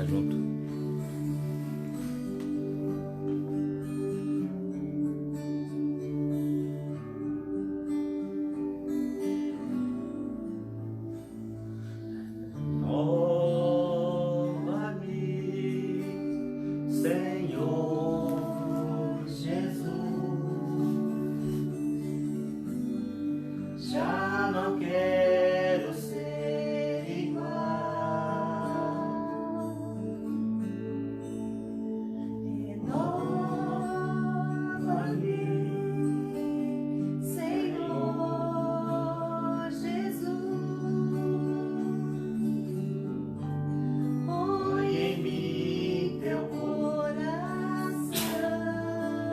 cantar junto.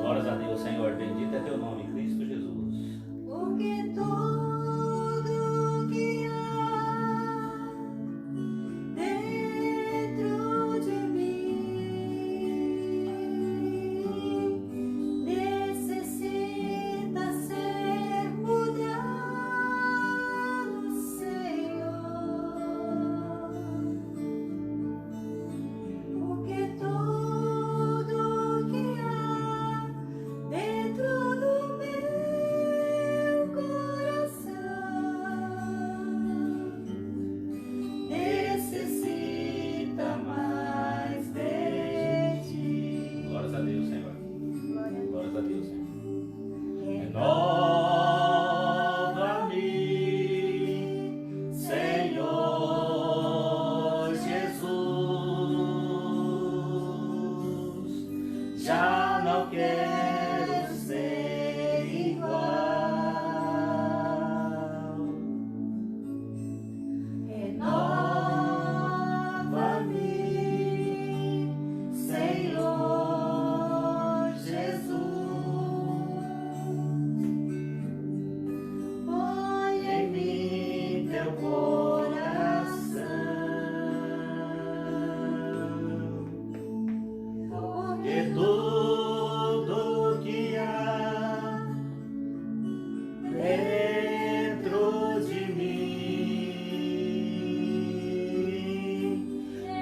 Glórias a Deus, Senhor. Bendito é teu nome, Cristo Jesus. Porque tudo que há dentro de mim necessita ser mudado, Senhor. Porque tudo que há dentro do meu coração necessita mais de ti. Glórias a Deus, Senhor. Glórias a Deus, Senhor. Renova-me, Senhor Jesus. Já não quero ser igual. Renova-me, Senhor Jesus. Põe em mim teu coração, Porque tudo que há dentro de mim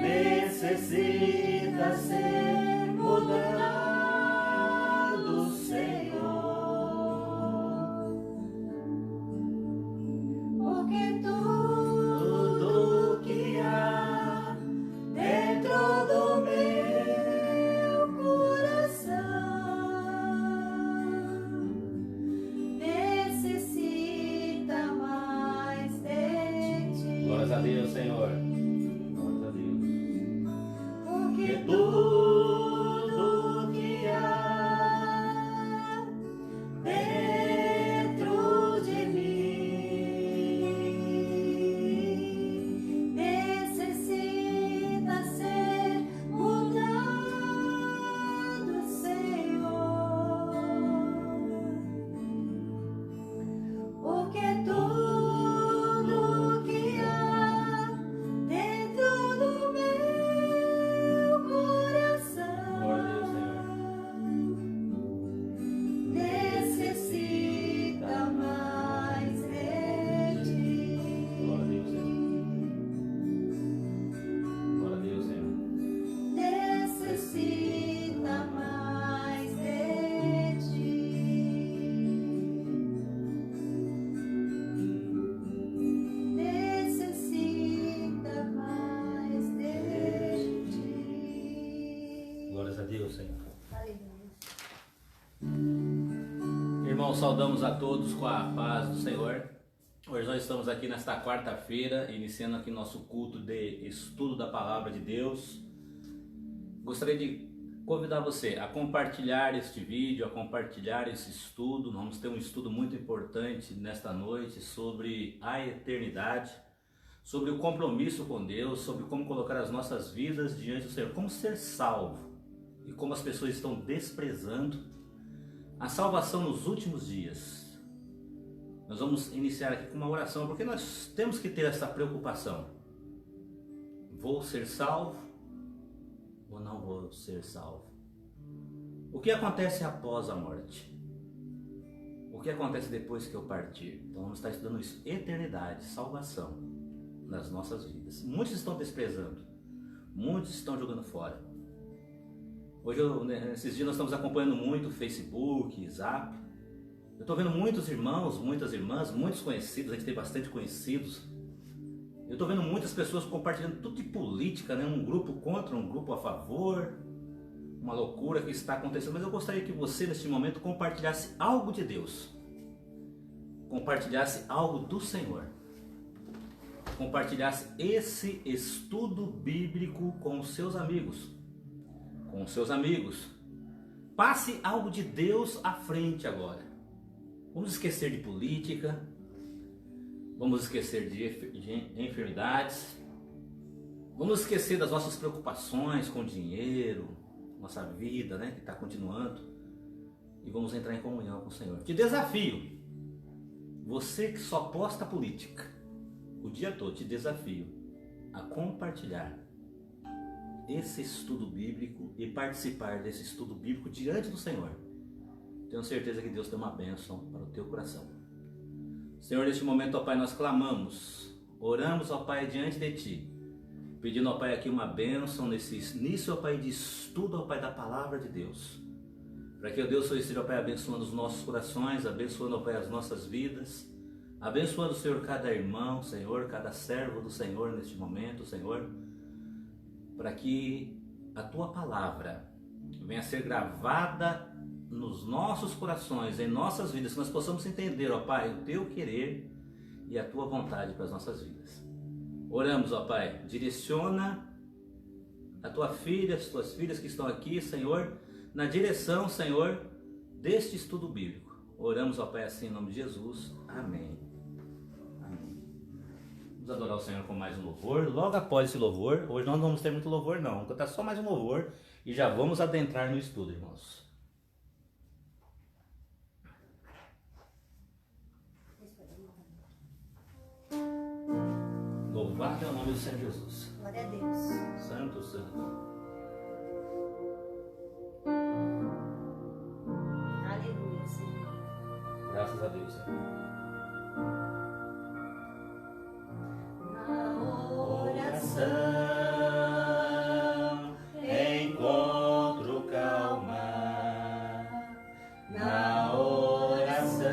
necessita ser mudado, Senhor. porque tudo Tudo que há dentro do meu coração necessita mais de ti. Glórias a Deus, Senhor. Glórias a Deus. Porque Porque tudo que há dentro de mim necessita ser mudado, Senhor. Porque tudo que há dentro do meu coração Glória a Deus, Senhor. necessita mais de ti. Glória a Deus, Senhor. Glória a Deus, Senhor. Necessita mais de ti. Necessita mais de ti. Glórias a Deus, Senhor. Aleluia. Irmãos, saudamos a todos com a paz do Senhor. Hoje nós estamos aqui nesta quarta-feira, iniciando aqui nosso culto de estudo da Palavra de Deus. Gostaria de convidar você a compartilhar este vídeo, a compartilhar esse estudo. Nós vamos ter um estudo muito importante nesta noite sobre a eternidade, sobre o compromisso com Deus, sobre como colocar as nossas vidas diante do Senhor, como ser salvo e como as pessoas estão desprezando a salvação nos últimos dias. Nós vamos iniciar aqui com uma oração, porque nós temos que ter essa preocupação. Vou ser salvo ou não vou ser salvo? O que acontece após a morte? O que acontece depois que eu partir? Então vamos estar estudando isso. Eternidade, salvação nas nossas vidas. Muitos estão desprezando. Muitos estão jogando fora. Hoje, esses dias nós estamos acompanhando muito o Facebook, Zap. Eu estou vendo muitos irmãos, muitas irmãs, muitos conhecidos, a gente tem bastante conhecidos. Eu estou vendo muitas pessoas compartilhando tudo de política, né? Um grupo contra, um grupo a favor. Uma loucura que está acontecendo. Mas eu gostaria que você, neste momento, compartilhasse algo de Deus. Compartilhasse algo do Senhor. Compartilhasse esse estudo bíblico com os seus amigos. Com os seus amigos. Passe algo de Deus à frente agora. Vamos esquecer de política. Vamos esquecer de enfermidades. Vamos esquecer das nossas preocupações com dinheiro, nossa vida, né, que está continuando. E vamos entrar em comunhão com o Senhor. Te desafio. Você que só posta política o dia todo, te desafio a compartilhar esse estudo bíblico e participar desse estudo bíblico diante do Senhor. Tenho certeza que Deus tem uma bênção para o teu coração. Senhor, neste momento, ó Pai, nós clamamos, oramos, ó Pai, diante de Ti, pedindo, ó Pai, aqui uma bênção nesse início, ó Pai, de estudo, ó Pai, da Palavra de Deus. Para que, ó Deus, Senhor esteja, ó Pai, abençoando os nossos corações, abençoando, ó Pai, as nossas vidas, abençoando, Senhor, cada irmão, Senhor, cada servo do Senhor neste momento, Senhor, para que a Tua Palavra venha a ser gravada nos nossos corações, em nossas vidas, que nós possamos entender, ó Pai, o Teu querer e a Tua vontade para as nossas vidas. Oramos, ó Pai, direciona a Tua filha, as Tuas filhas que estão aqui, Senhor, na direção, Senhor, deste estudo bíblico. Oramos, ó Pai, assim em nome de Jesus. Amém. Amém. Vamos adorar o Senhor com mais um louvor. Logo após esse louvor, hoje nós não vamos ter muito louvor não, vamos cantar só mais um louvor e já vamos adentrar no estudo, irmãos. Louvado é o nome do Senhor Jesus. Glória a Deus. Santo, santo. Aleluia, Senhor. Graças a Deus, Senhor. Na Oração, encontro calma. Na oração,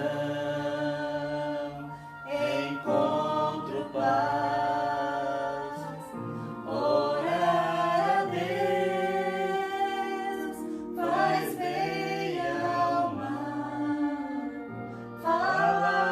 encontro paz. Orar a Deus faz bem à alma. Falar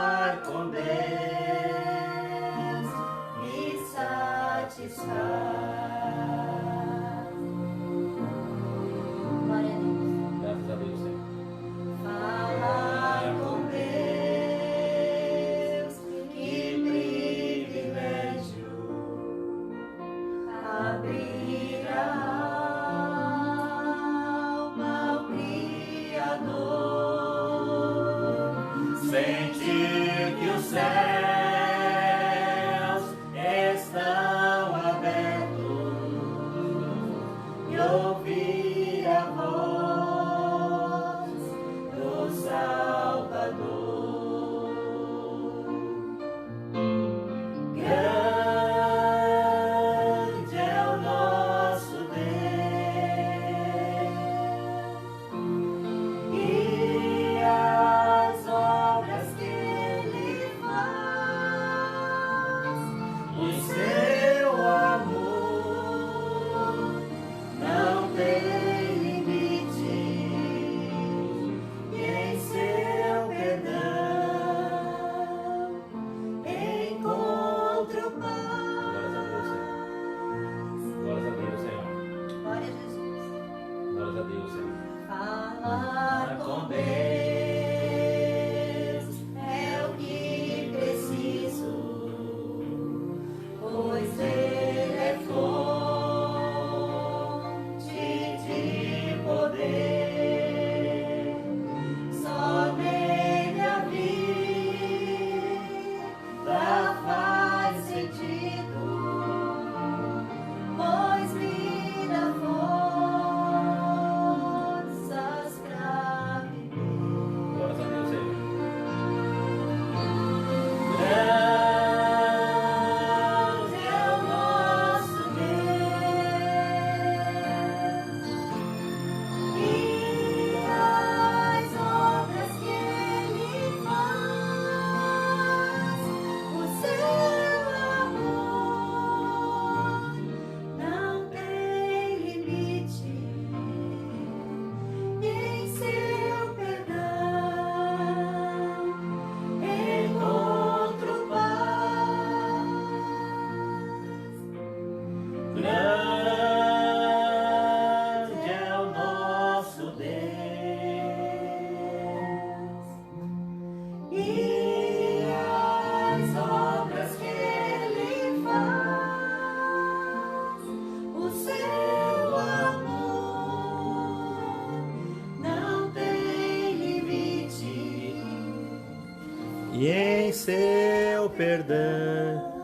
seu perdão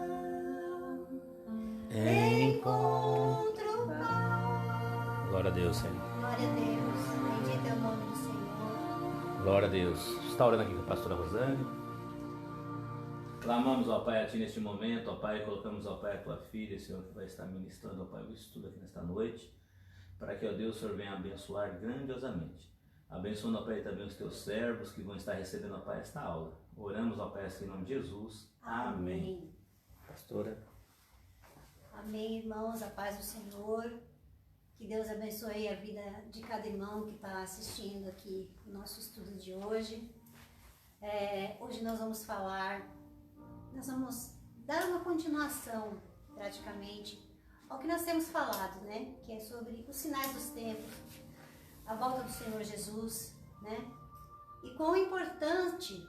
encontro paz. Glória a Deus, Senhor. Glória a Deus. Bendito é o nome do Senhor. Glória a Deus. Está orando aqui com a pastora Rosane. Clamamos, ó Pai, a Ti neste momento, ó Pai, colocamos, ó Pai, a Tua filha, Senhor, que vai estar ministrando, ó Pai, o estudo aqui nesta noite, para que, ó Deus, o Senhor venha abençoar grandiosamente. Abençoando, ó Pai, também os Teus servos que vão estar recebendo, ó Pai, esta aula. Oramos, ó Pai, assim, em nome de Jesus. Amém. Pastora. Amém, irmãos, a paz do Senhor. Que Deus abençoe a vida de cada irmão que está assistindo aqui o nosso estudo de hoje. Hoje nós vamos dar uma continuação, praticamente, ao que nós temos falado, né? Que é sobre os sinais dos tempos, a volta do Senhor Jesus, né? E quão importante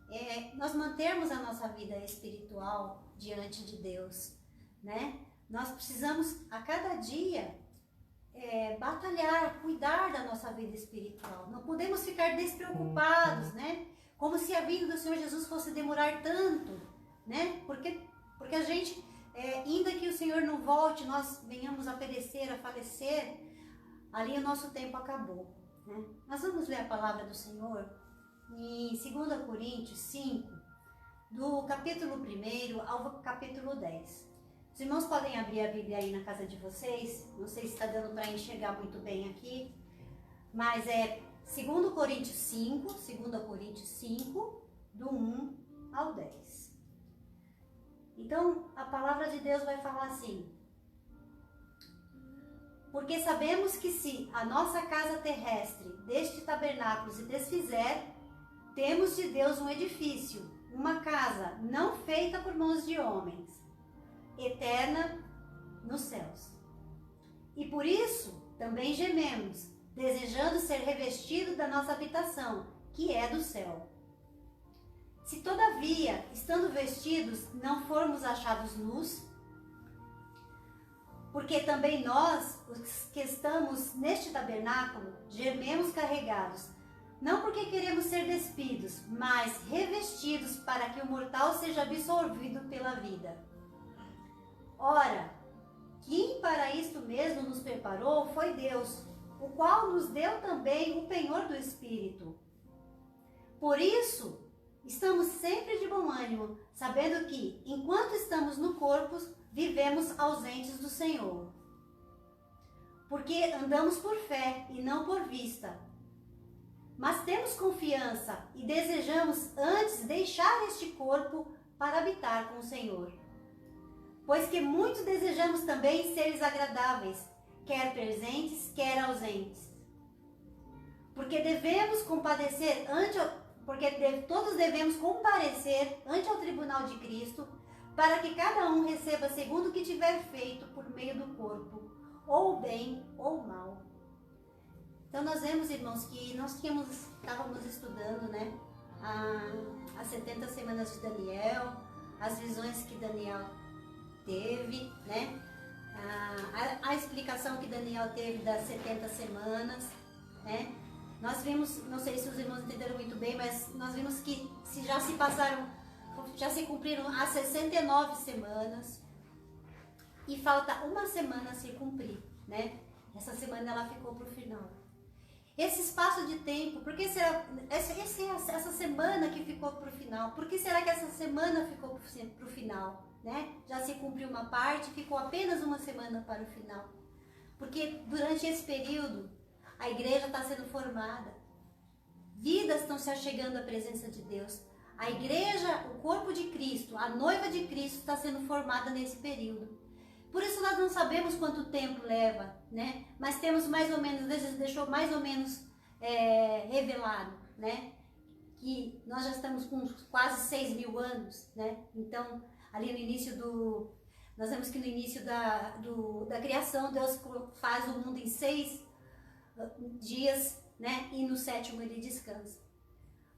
é nós mantermos a nossa vida espiritual diante de Deus, né? Nós precisamos a cada dia batalhar, cuidar da nossa vida espiritual. Não podemos ficar despreocupados, né? Como se a vinda do Senhor Jesus fosse demorar tanto, né? Porque a gente, ainda que o Senhor não volte, nós venhamos a perecer, a falecer, ali o nosso tempo acabou, né? Nós vamos ler a palavra do Senhor em 2 Coríntios 5, do capítulo 1 ao capítulo 10. Os irmãos podem abrir a Bíblia aí na casa de vocês. Não sei se está dando para enxergar muito bem aqui, mas é 2 Coríntios 5, do 1 ao 10. Então, a palavra de Deus vai falar assim: porque sabemos que se a nossa casa terrestre deste tabernáculo se desfizer, temos de Deus um edifício, uma casa não feita por mãos de homens, eterna nos céus. E por isso também gememos, desejando ser revestido da nossa habitação, que é do céu. Se todavia, estando vestidos, não formos achados nus, porque também nós, os que estamos neste tabernáculo, gememos carregados, não porque queremos ser despidos, mas revestidos para que o mortal seja absorvido pela vida. Ora, quem para isto mesmo nos preparou foi Deus, o qual nos deu também o penhor do Espírito. Por isso, estamos sempre de bom ânimo, sabendo que, enquanto estamos no corpo, vivemos ausentes do Senhor. Porque andamos por fé e não por vista. Mas temos confiança e desejamos antes deixar este corpo para habitar com o Senhor. Pois que muito desejamos também seres agradáveis, quer presentes, quer ausentes. Porque todos devemos comparecer ante o tribunal de Cristo, para que cada um receba segundo o que tiver feito por meio do corpo, ou bem ou mal. Então nós vemos, irmãos, que nós estávamos estudando, né, as 70 semanas de Daniel, as visões que Daniel teve, né, a explicação que Daniel teve das 70 semanas, né. Nós vimos, não sei se os irmãos entenderam muito bem, mas nós vimos que já se cumpriram as 69 semanas e falta uma semana a se cumprir, né? Essa semana ela ficou para o final. Esse espaço de tempo, por que será essa semana que ficou para o final? Por que será que essa semana ficou para o final, né? Já se cumpriu uma parte, ficou apenas uma semana para o final. Porque durante esse período a igreja está sendo formada, vidas estão se achegando à presença de Deus. A igreja, o corpo de Cristo, a noiva de Cristo está sendo formada nesse período. Por isso nós não sabemos quanto tempo leva, né? Mas temos mais ou menos, Deus deixou mais ou menos revelado, né? Que nós já estamos com quase 6.000 anos, né? Então, ali no início nós vemos que no início da criação, Deus faz o mundo em 6 dias, né? E no 7º ele descansa.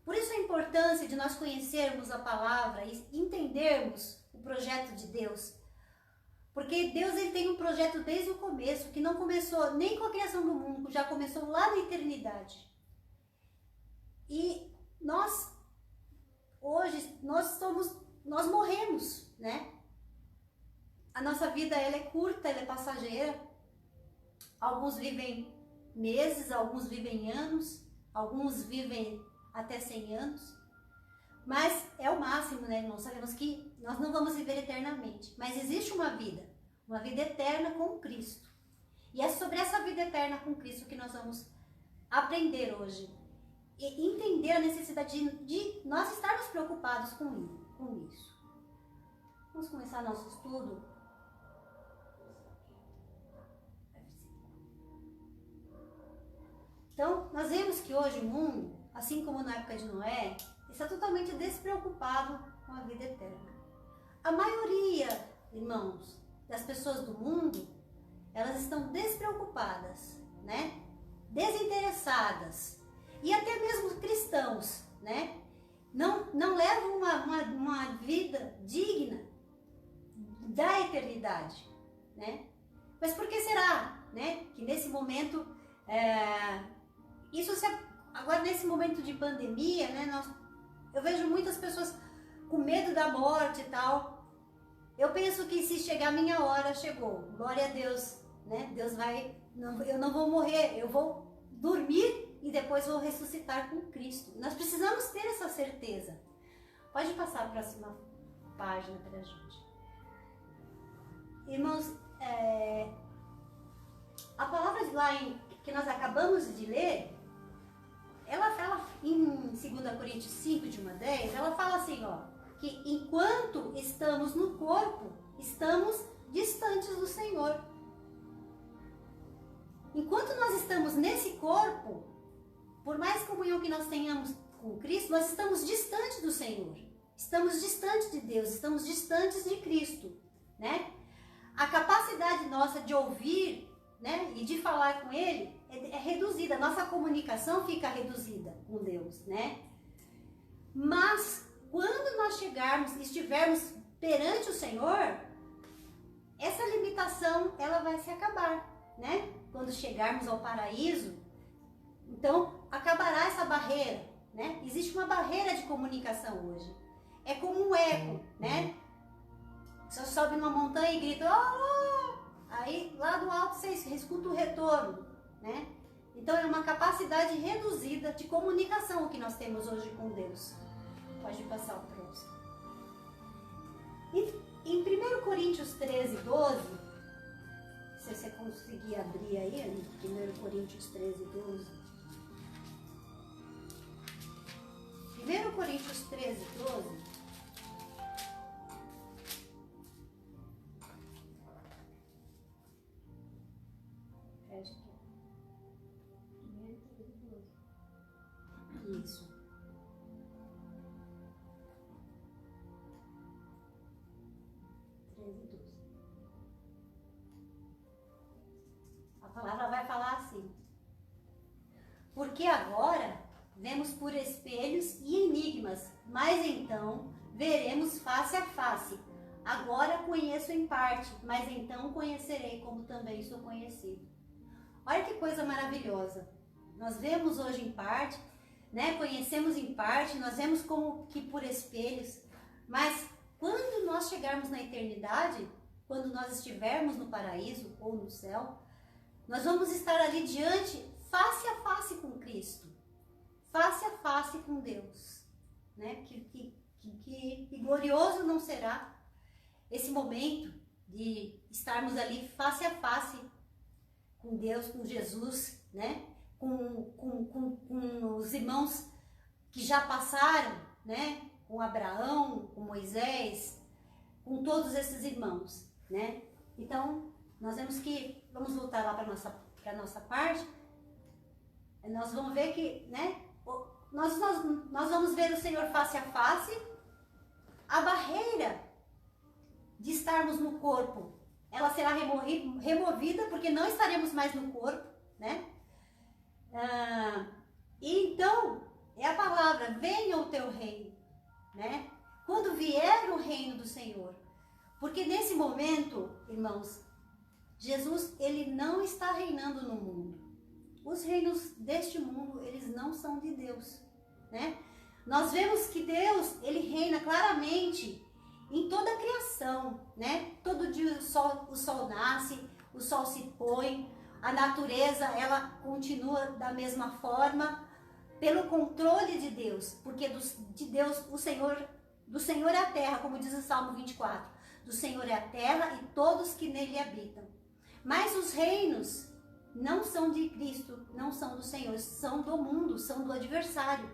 Por isso a importância de nós conhecermos a palavra e entendermos o projeto de Deus. Porque Deus ele tem um projeto desde o começo, que não começou nem com a criação do mundo, já começou lá na eternidade. E nós hoje nós morremos, né? A nossa vida, ela é curta, ela é passageira. Alguns vivem meses, alguns vivem anos, alguns vivem até 100 anos. Mas é o máximo, né, irmãos? Sabemos que nós não vamos viver eternamente. Mas existe uma vida eterna com Cristo. E é sobre essa vida eterna com Cristo que nós vamos aprender hoje. E entender a necessidade de nós estarmos preocupados com isso. Vamos começar nosso estudo. Então, nós vemos que hoje o mundo, assim como na época de Noé, está totalmente despreocupado com a vida eterna. A maioria, irmãos, das pessoas do mundo, elas estão despreocupadas, né? Desinteressadas. E até mesmo cristãos, né? Não levam uma vida digna da eternidade, né? Mas por que será, né? Que nesse momento, agora nesse momento de pandemia, né? Eu vejo muitas pessoas com medo da morte e tal. Eu penso que se chegar a minha hora, chegou. Glória a Deus, né? Deus vai... eu não vou morrer, eu vou dormir e depois vou ressuscitar com Cristo. Nós precisamos ter essa certeza. Pode passar a próxima página para a gente. Irmãos, a palavra lá que nós acabamos de ler, ela fala em 2 Coríntios 5, de 1 a 10, ela fala assim, ó, que enquanto estamos no corpo, estamos distantes do Senhor. Enquanto nós estamos nesse corpo, por mais comunhão que nós tenhamos com Cristo, nós estamos distantes do Senhor. Estamos distantes de Deus, estamos distantes de Cristo, né? A capacidade nossa de ouvir, né, e de falar com Ele é reduzida. A nossa comunicação fica reduzida com Deus, né? Mas quando nós estivermos perante o Senhor, essa limitação ela vai se acabar, né? Quando chegarmos ao paraíso, então acabará essa barreira, né? Existe uma barreira de comunicação hoje. É como um eco, né? Você sobe numa montanha e grita, oh! Aí lá do alto você escuta o retorno, né? Então é uma capacidade reduzida de comunicação o que nós temos hoje com Deus. Pode passar o próximo. Em 1 Coríntios 13, 12, se você conseguir abrir aí, 1 Coríntios 13, 12. 1 Coríntios 13, 12. Fecha aqui. 1 13, 12. Isso. A palavra vai falar assim: porque agora vemos por espelhos e enigmas, mas então veremos face a face. Agora conheço em parte, mas então conhecerei como também sou conhecido. Olha que coisa maravilhosa. Nós vemos hoje em parte, né? Conhecemos em parte, nós vemos como que por espelhos, mas quando nós chegarmos na eternidade, quando nós estivermos no paraíso ou no céu, nós vamos estar ali diante, face a face com Cristo, face a face com Deus, né? Que glorioso não será esse momento de estarmos ali face a face com Deus, com Jesus, né? Com os irmãos que já passaram, né? Com Abraão, com Moisés, com todos esses irmãos, né? Então, nós vamos voltar lá para a nossa parte, nós vamos ver que, né? Nós vamos ver o Senhor face a face. A barreira de estarmos no corpo, ela será removida, porque não estaremos mais no corpo, né? E então, é a palavra, venha o teu reino, né? Quando vier o reino do Senhor. Porque nesse momento, irmãos, Jesus, ele não está reinando no mundo. Os reinos deste mundo, eles não são de Deus, né? nós vemos que Deus, ele reina claramente em toda a criação, né? Todo dia o sol nasce, o sol se põe, a natureza, ela continua da mesma forma, pelo controle de Deus, porque de Deus, do Senhor é a terra, como diz o Salmo 24, do Senhor é a terra e todos que nele habitam. Mas os reinos não são de Cristo, não são do Senhor, são do mundo, são do adversário,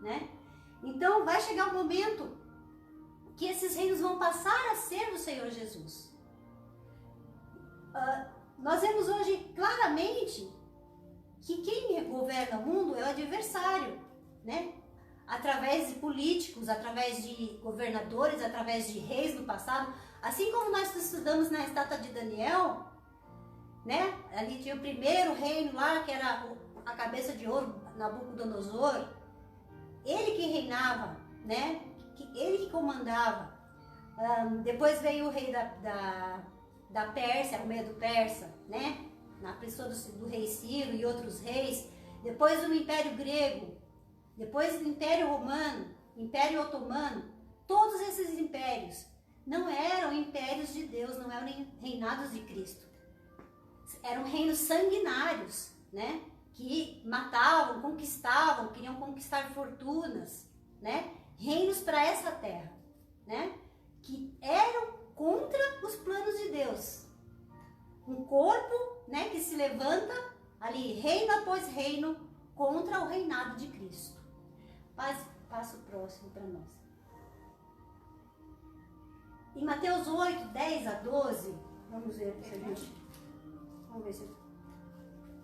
né? Então vai chegar um momento que esses reinos vão passar a ser do Senhor Jesus. Nós vemos hoje claramente que quem governa o mundo é o adversário, né? Através de políticos, através de governadores, através de reis no passado, assim como nós estudamos na estátua de Daniel, né? Ali tinha o primeiro reino lá, que era a cabeça de ouro, Nabucodonosor. Ele que reinava, né? Ele que comandava. Depois veio o rei da Pérsia, o Medo Persa, né? Na pessoa do rei Ciro e outros reis. Depois do Império Grego, depois do Império Romano, Império Otomano. Todos esses impérios não eram impérios de Deus, não eram reinados de Cristo. Eram reinos sanguinários, né? Que matavam, conquistavam, queriam conquistar fortunas, né? Reinos para essa terra, né? Que eram contra os planos de Deus. Um corpo, né, que se levanta ali, reino após reino, contra o reinado de Cristo. Passa o próximo para nós. Em Mateus 8, 10 a 12, vamos ver se a gente... Vamos ver se...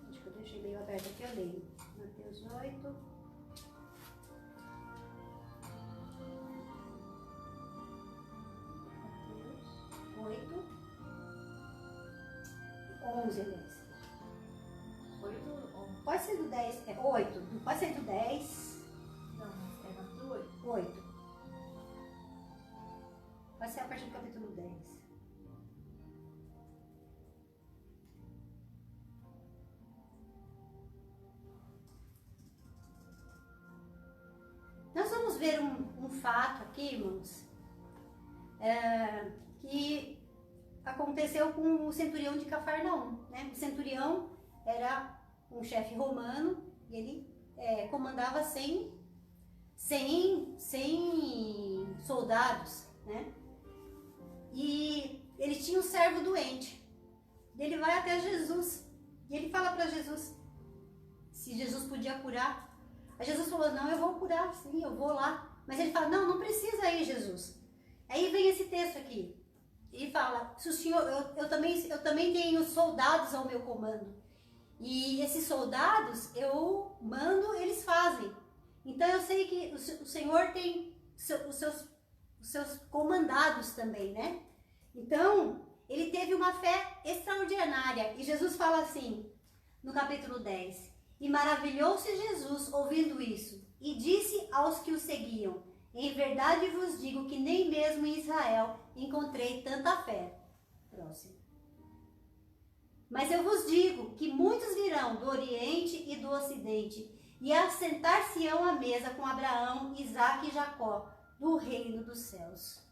Acho que eu deixei meio aberto aqui, eu leio. Mateus 8... Mateus 8... 11, aliás. 8 ou 11? Pode ser do 10, 8. Pode ser do 10. Não, é do 8. 8. Pode ser a partir do capítulo 10. Nós vamos ver um fato aqui, irmãos, que aconteceu com o centurião de Cafarnaum, né? O centurião era um chefe romano e ele comandava 100 soldados, né? E ele tinha um servo doente. Ele vai até Jesus e ele fala para Jesus se Jesus podia curar. Aí Jesus falou: não, eu vou curar, sim, eu vou lá. Mas ele fala: não precisa ir, Jesus. Aí vem esse texto aqui. Ele fala: se o senhor, eu também tenho soldados ao meu comando. E esses soldados, eu mando, eles fazem. Então eu sei que o Senhor tem os seus comandados também, né? Então, ele teve uma fé extraordinária. E Jesus fala assim, no capítulo 10. E maravilhou-se Jesus ouvindo isso. E disse aos que o seguiam: em verdade vos digo que nem mesmo em Israel encontrei tanta fé. Próximo. Mas eu vos digo que muitos virão do Oriente e do Ocidente e assentar-se-ão à mesa com Abraão, Isaque e Jacó, do reino dos céus.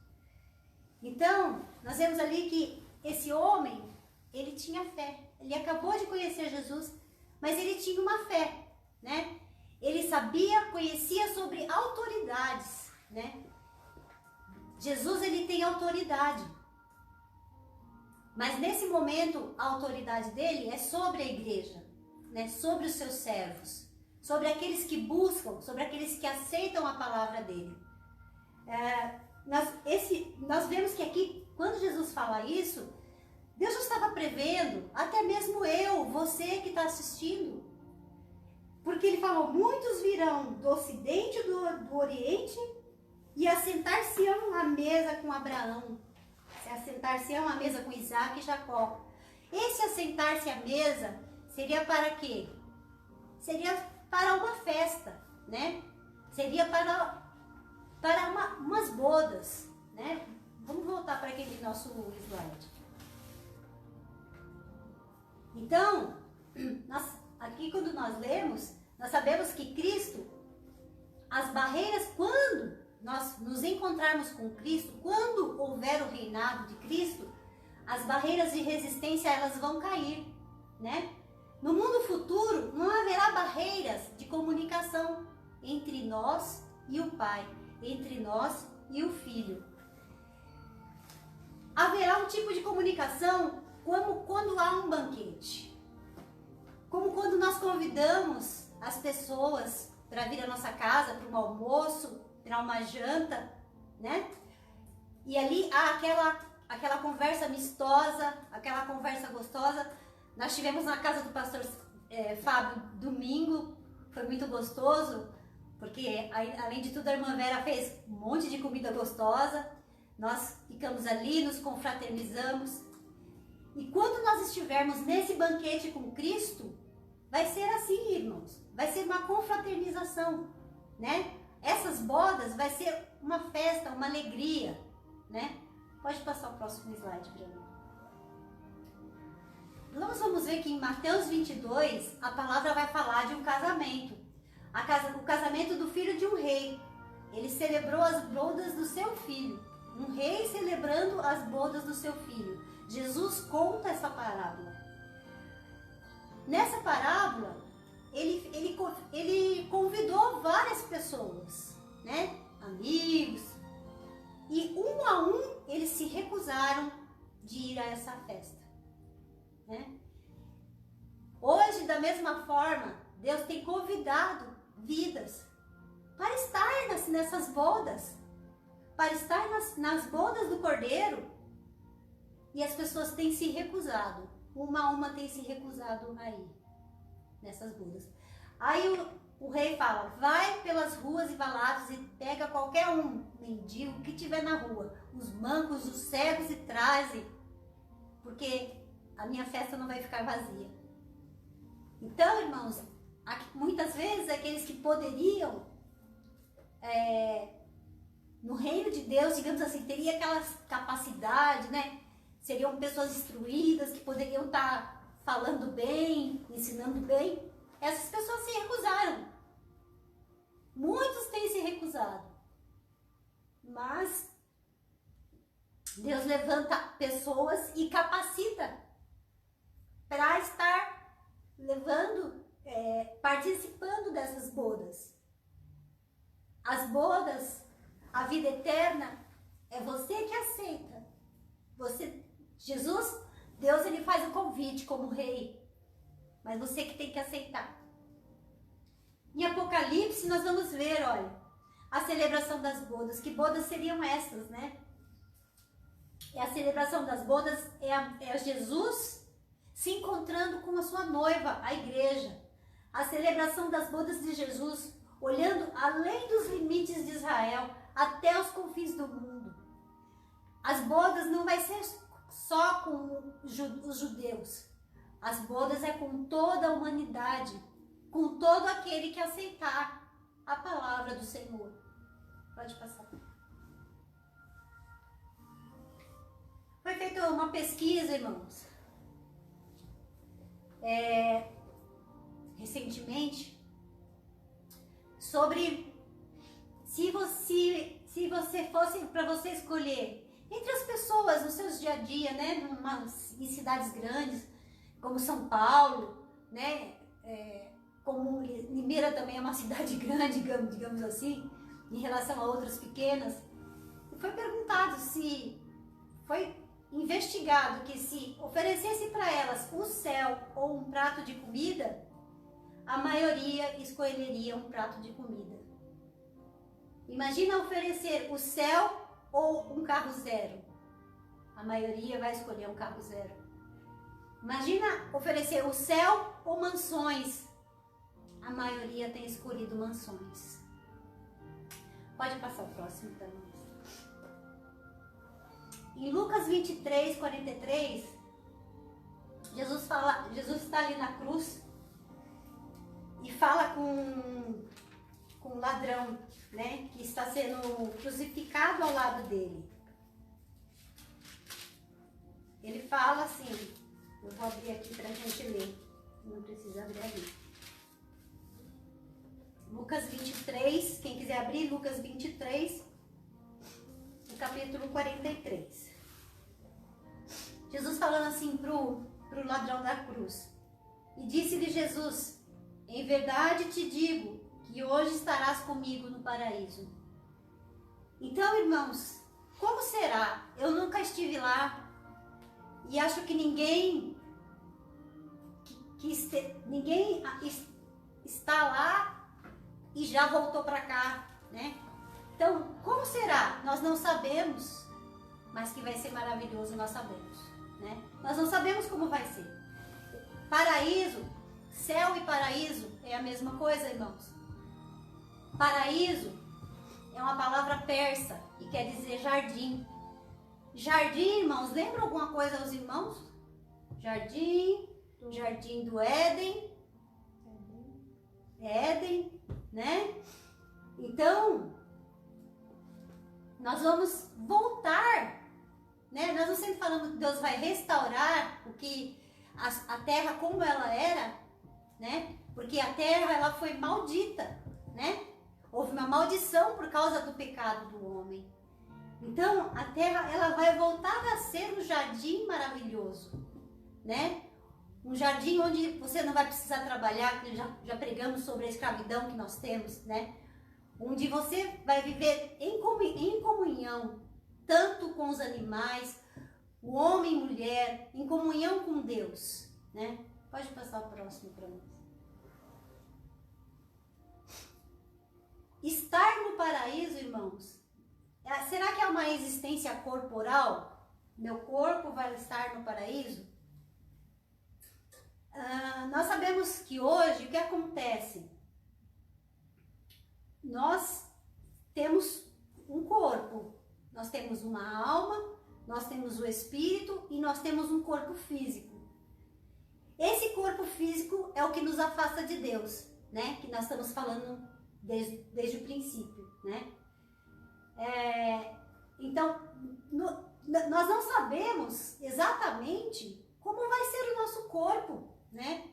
Então, nós vemos ali que esse homem, ele tinha fé. Ele acabou de conhecer Jesus, mas ele tinha uma fé, né? Ele sabia, conhecia sobre autoridades, né? Jesus, ele tem autoridade. Mas nesse momento, a autoridade dele é sobre a igreja, né? Sobre os seus servos, sobre aqueles que buscam, sobre aqueles que aceitam a palavra dele. Nós vemos que aqui, quando Jesus fala isso, Deus já estava prevendo, até mesmo eu, você que está assistindo. Porque ele falou: muitos virão do Ocidente e do Oriente e assentar-se-ão à mesa com Abraão. Assentar-se-ão à mesa com Isaque e Jacó. Esse assentar-se à mesa seria para quê? Seria para uma festa, né? Seria para umas bodas, né? Vamos voltar para aquele nosso slide. Então, aqui quando nós lemos, nós sabemos que Cristo, as barreiras, quando nós nos encontrarmos com Cristo, quando houver o reinado de Cristo, as barreiras de resistência elas vão cair, né? No mundo futuro não haverá barreiras de comunicação entre nós e o Pai, entre nós e o Filho. Haverá um tipo de comunicação como quando há um banquete, como quando nós convidamos as pessoas para vir à nossa casa, para um almoço, para uma janta, né? E ali há aquela conversa amistosa, aquela conversa gostosa. Nós tivemos na casa do pastor Fábio domingo, foi muito gostoso, porque além de tudo a irmã Vera fez um monte de comida gostosa. Nós ficamos ali, nos confraternizamos. E quando nós estivermos nesse banquete com Cristo, vai ser assim, irmãos. Vai ser uma confraternização, né? Essas bodas vai ser uma festa, uma alegria, né? Pode passar o próximo slide para mim. Nós vamos ver que em Mateus 22, a palavra vai falar de um casamento. O casamento do filho de um rei. Ele celebrou as bodas do seu filho. Um rei celebrando as bodas do seu filho. Jesus conta essa parábola. Nessa parábola, ele convidou várias pessoas, né? Amigos. E um a um, eles se recusaram de ir a essa festa, né? Hoje, da mesma forma, Deus tem convidado vidas para estar nessas bodas, para estar nas bodas do Cordeiro, e as pessoas têm se recusado, uma a uma tem se recusado a ir nessas bodas. Aí o rei fala, vai pelas ruas e valados e pega qualquer um, mendigo que tiver na rua, os mancos, os cegos, e trazem, porque a minha festa não vai ficar vazia. Então, irmãos, muitas vezes aqueles que poderiam, no reino de Deus, digamos assim, teria aquela capacidade, né? Seriam pessoas instruídas, que poderiam estar falando bem, ensinando bem. Essas pessoas se recusaram. Muitos têm se recusado. Mas Deus levanta pessoas e capacita para estar participando dessas bodas. As bodas, a vida eterna, é você que aceita. Jesus, Deus, ele faz o convite como rei, mas você que tem que aceitar. Em Apocalipse nós vamos ver, olha, a celebração das bodas. Que bodas seriam essas, né? A celebração das bodas é Jesus se encontrando com a sua noiva, a igreja. A celebração das bodas de Jesus, olhando além dos limites de Israel, até os confins do mundo. As bodas não vai ser só com os judeus. As bodas é com toda a humanidade, com todo aquele que aceitar a palavra do Senhor. Pode passar. Foi feita uma pesquisa, irmãos, recentemente, sobre se você fosse, para você escolher entre as pessoas no seu dia a dia, né, em cidades grandes, como São Paulo, né, como Limeira também é uma cidade grande, digamos assim, em relação a outras pequenas, foi perguntado foi investigado que se oferecesse para elas o céu ou um prato de comida, a maioria escolheria um prato de comida. Imagina oferecer o céu ou um carro zero. A maioria vai escolher um carro zero. Imagina oferecer o céu ou mansões. A maioria tem escolhido mansões. Pode passar o próximo também. Em Lucas 23, 43, Jesus está ali na cruz e fala com um ladrão, né, que está sendo crucificado ao lado dele. Ele fala assim, eu vou abrir aqui para a gente ler, não precisa abrir ali. Lucas 23, quem quiser abrir, Lucas 23, no capítulo 43. Jesus falando assim pro ladrão da cruz. E disse-lhe Jesus: em verdade te digo que hoje estarás comigo no paraíso. Então, irmãos, como será? Eu nunca estive lá e acho que ninguém está lá e já voltou para cá, né? Então, como será? Nós não sabemos, mas que vai ser maravilhoso nós sabemos, né? Nós não sabemos como vai ser. Paraíso, céu e paraíso é a mesma coisa, irmãos. Paraíso é uma palavra persa e quer dizer jardim. Jardim, irmãos, lembra alguma coisa aos irmãos? Jardim do Éden. Éden, né? Então, nós vamos voltar, né? Nós não sempre falamos que Deus vai restaurar o que a terra como ela era, né? Porque a terra ela foi maldita, né? Houve uma maldição por causa do pecado do homem. Então, a terra ela vai voltar a ser um jardim maravilhoso, né? Um jardim onde você não vai precisar trabalhar, que já pregamos sobre a escravidão que nós temos, né? Onde você vai viver em comunhão, tanto com os animais, o homem e mulher, em comunhão com Deus, né? Pode passar o próximo para nós. Estar no paraíso, irmãos, será que é uma existência corporal? Meu corpo vai estar no paraíso? Nós sabemos que hoje o que acontece? Nós temos um corpo, nós temos uma alma, nós temos o espírito e nós temos um corpo físico. Esse corpo físico é o que nos afasta de Deus, né? Que nós estamos falando desde o princípio, né? Então, nós não sabemos exatamente como vai ser o nosso corpo, né?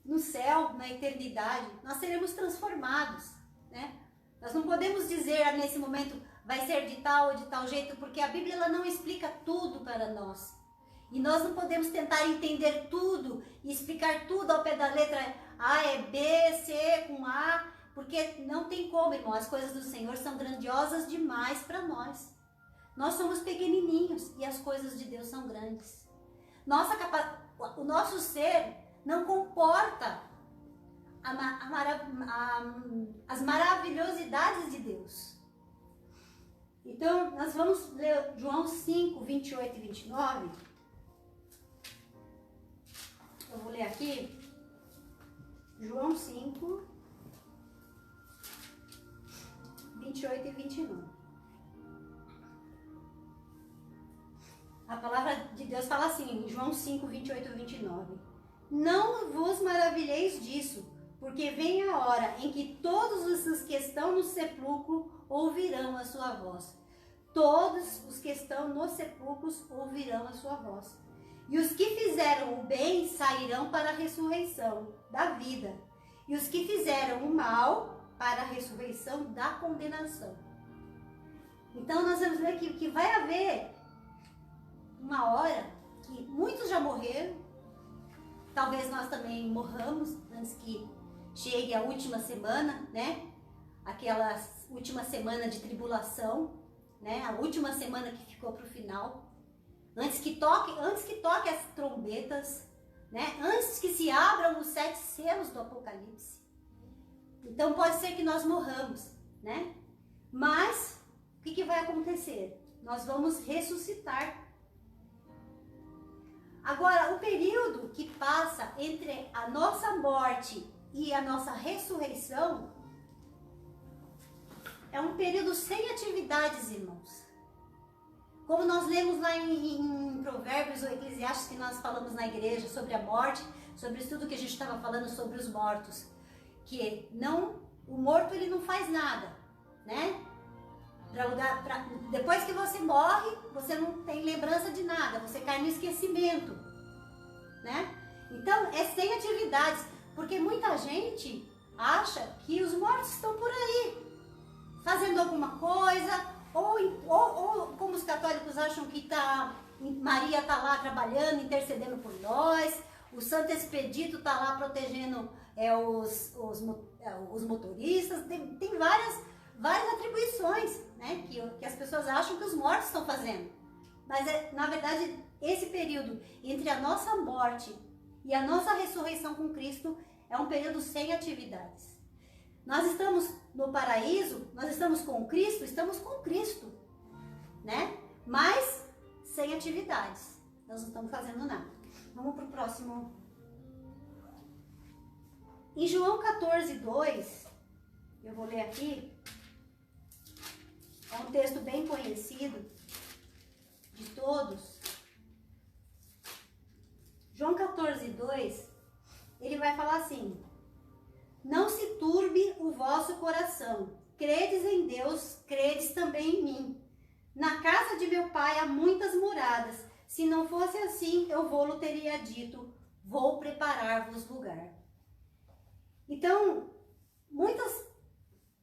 No céu, na eternidade, nós seremos transformados, né? Nós não podemos dizer nesse momento vai ser de tal ou de tal jeito, porque a Bíblia ela não explica tudo para nós. E nós não podemos tentar entender tudo e explicar tudo ao pé da letra A é B, C com A, porque não tem como, irmão. As coisas do Senhor são grandiosas demais para nós. Nós somos pequenininhos e as coisas de Deus são grandes. O nosso ser não comporta as maravilhosidades de Deus. Então, nós vamos ler João 5, 28 e 29. Eu vou ler aqui. João 5, 28 e 29. A palavra de Deus fala assim, em João 5, 28 e 29. Não vos maravilheis disso, porque vem a hora em que todos os que estão no sepulcro ouvirão a sua voz. Todos os que estão nos sepulcros ouvirão a sua voz. E os que fizeram o bem sairão para a ressurreição da vida. E os que fizeram o mal para a ressurreição da condenação. Então nós vamos ver que vai haver uma hora que muitos já morreram. Talvez nós também morramos antes que chegue a última semana, né? Aquela última semana de tribulação, né? A última semana que ficou para o final. Antes que toque as trombetas, né? Antes que se abram os 7 selos do Apocalipse. Então pode ser que nós morramos, né? Mas o que vai acontecer? Nós vamos ressuscitar. Agora, o período que passa entre a nossa morte e a nossa ressurreição é um período sem atividades, irmãos. Como nós lemos lá em Provérbios ou Eclesiastes, que nós falamos na igreja sobre a morte, sobre tudo que a gente estava falando sobre os mortos, que o morto ele não faz nada, né? Depois que você morre, você não tem lembrança de nada, você cai no esquecimento, né? Então, é sem atividades, porque muita gente acha que os mortos estão por aí, fazendo alguma coisa, ou como os católicos acham que Maria está lá trabalhando, intercedendo por nós, o Santo Expedito está lá protegendo os motoristas, tem várias atribuições, né, que as pessoas acham que os mortos estão fazendo. Mas, na verdade, esse período entre a nossa morte e a nossa ressurreição com Cristo é um período sem atividades. Nós estamos no paraíso, nós estamos com Cristo, né? Mas sem atividades. Nós não estamos fazendo nada. Vamos para o próximo. Em João 14:2, eu vou ler aqui. É um texto bem conhecido de todos. João 14:2, ele vai falar assim: não se turbe o vosso coração. Credes em Deus, credes também em mim. Na casa de meu pai há muitas moradas. Se não fosse assim, eu vou-lo teria dito, vou preparar-vos lugar. Então, muitas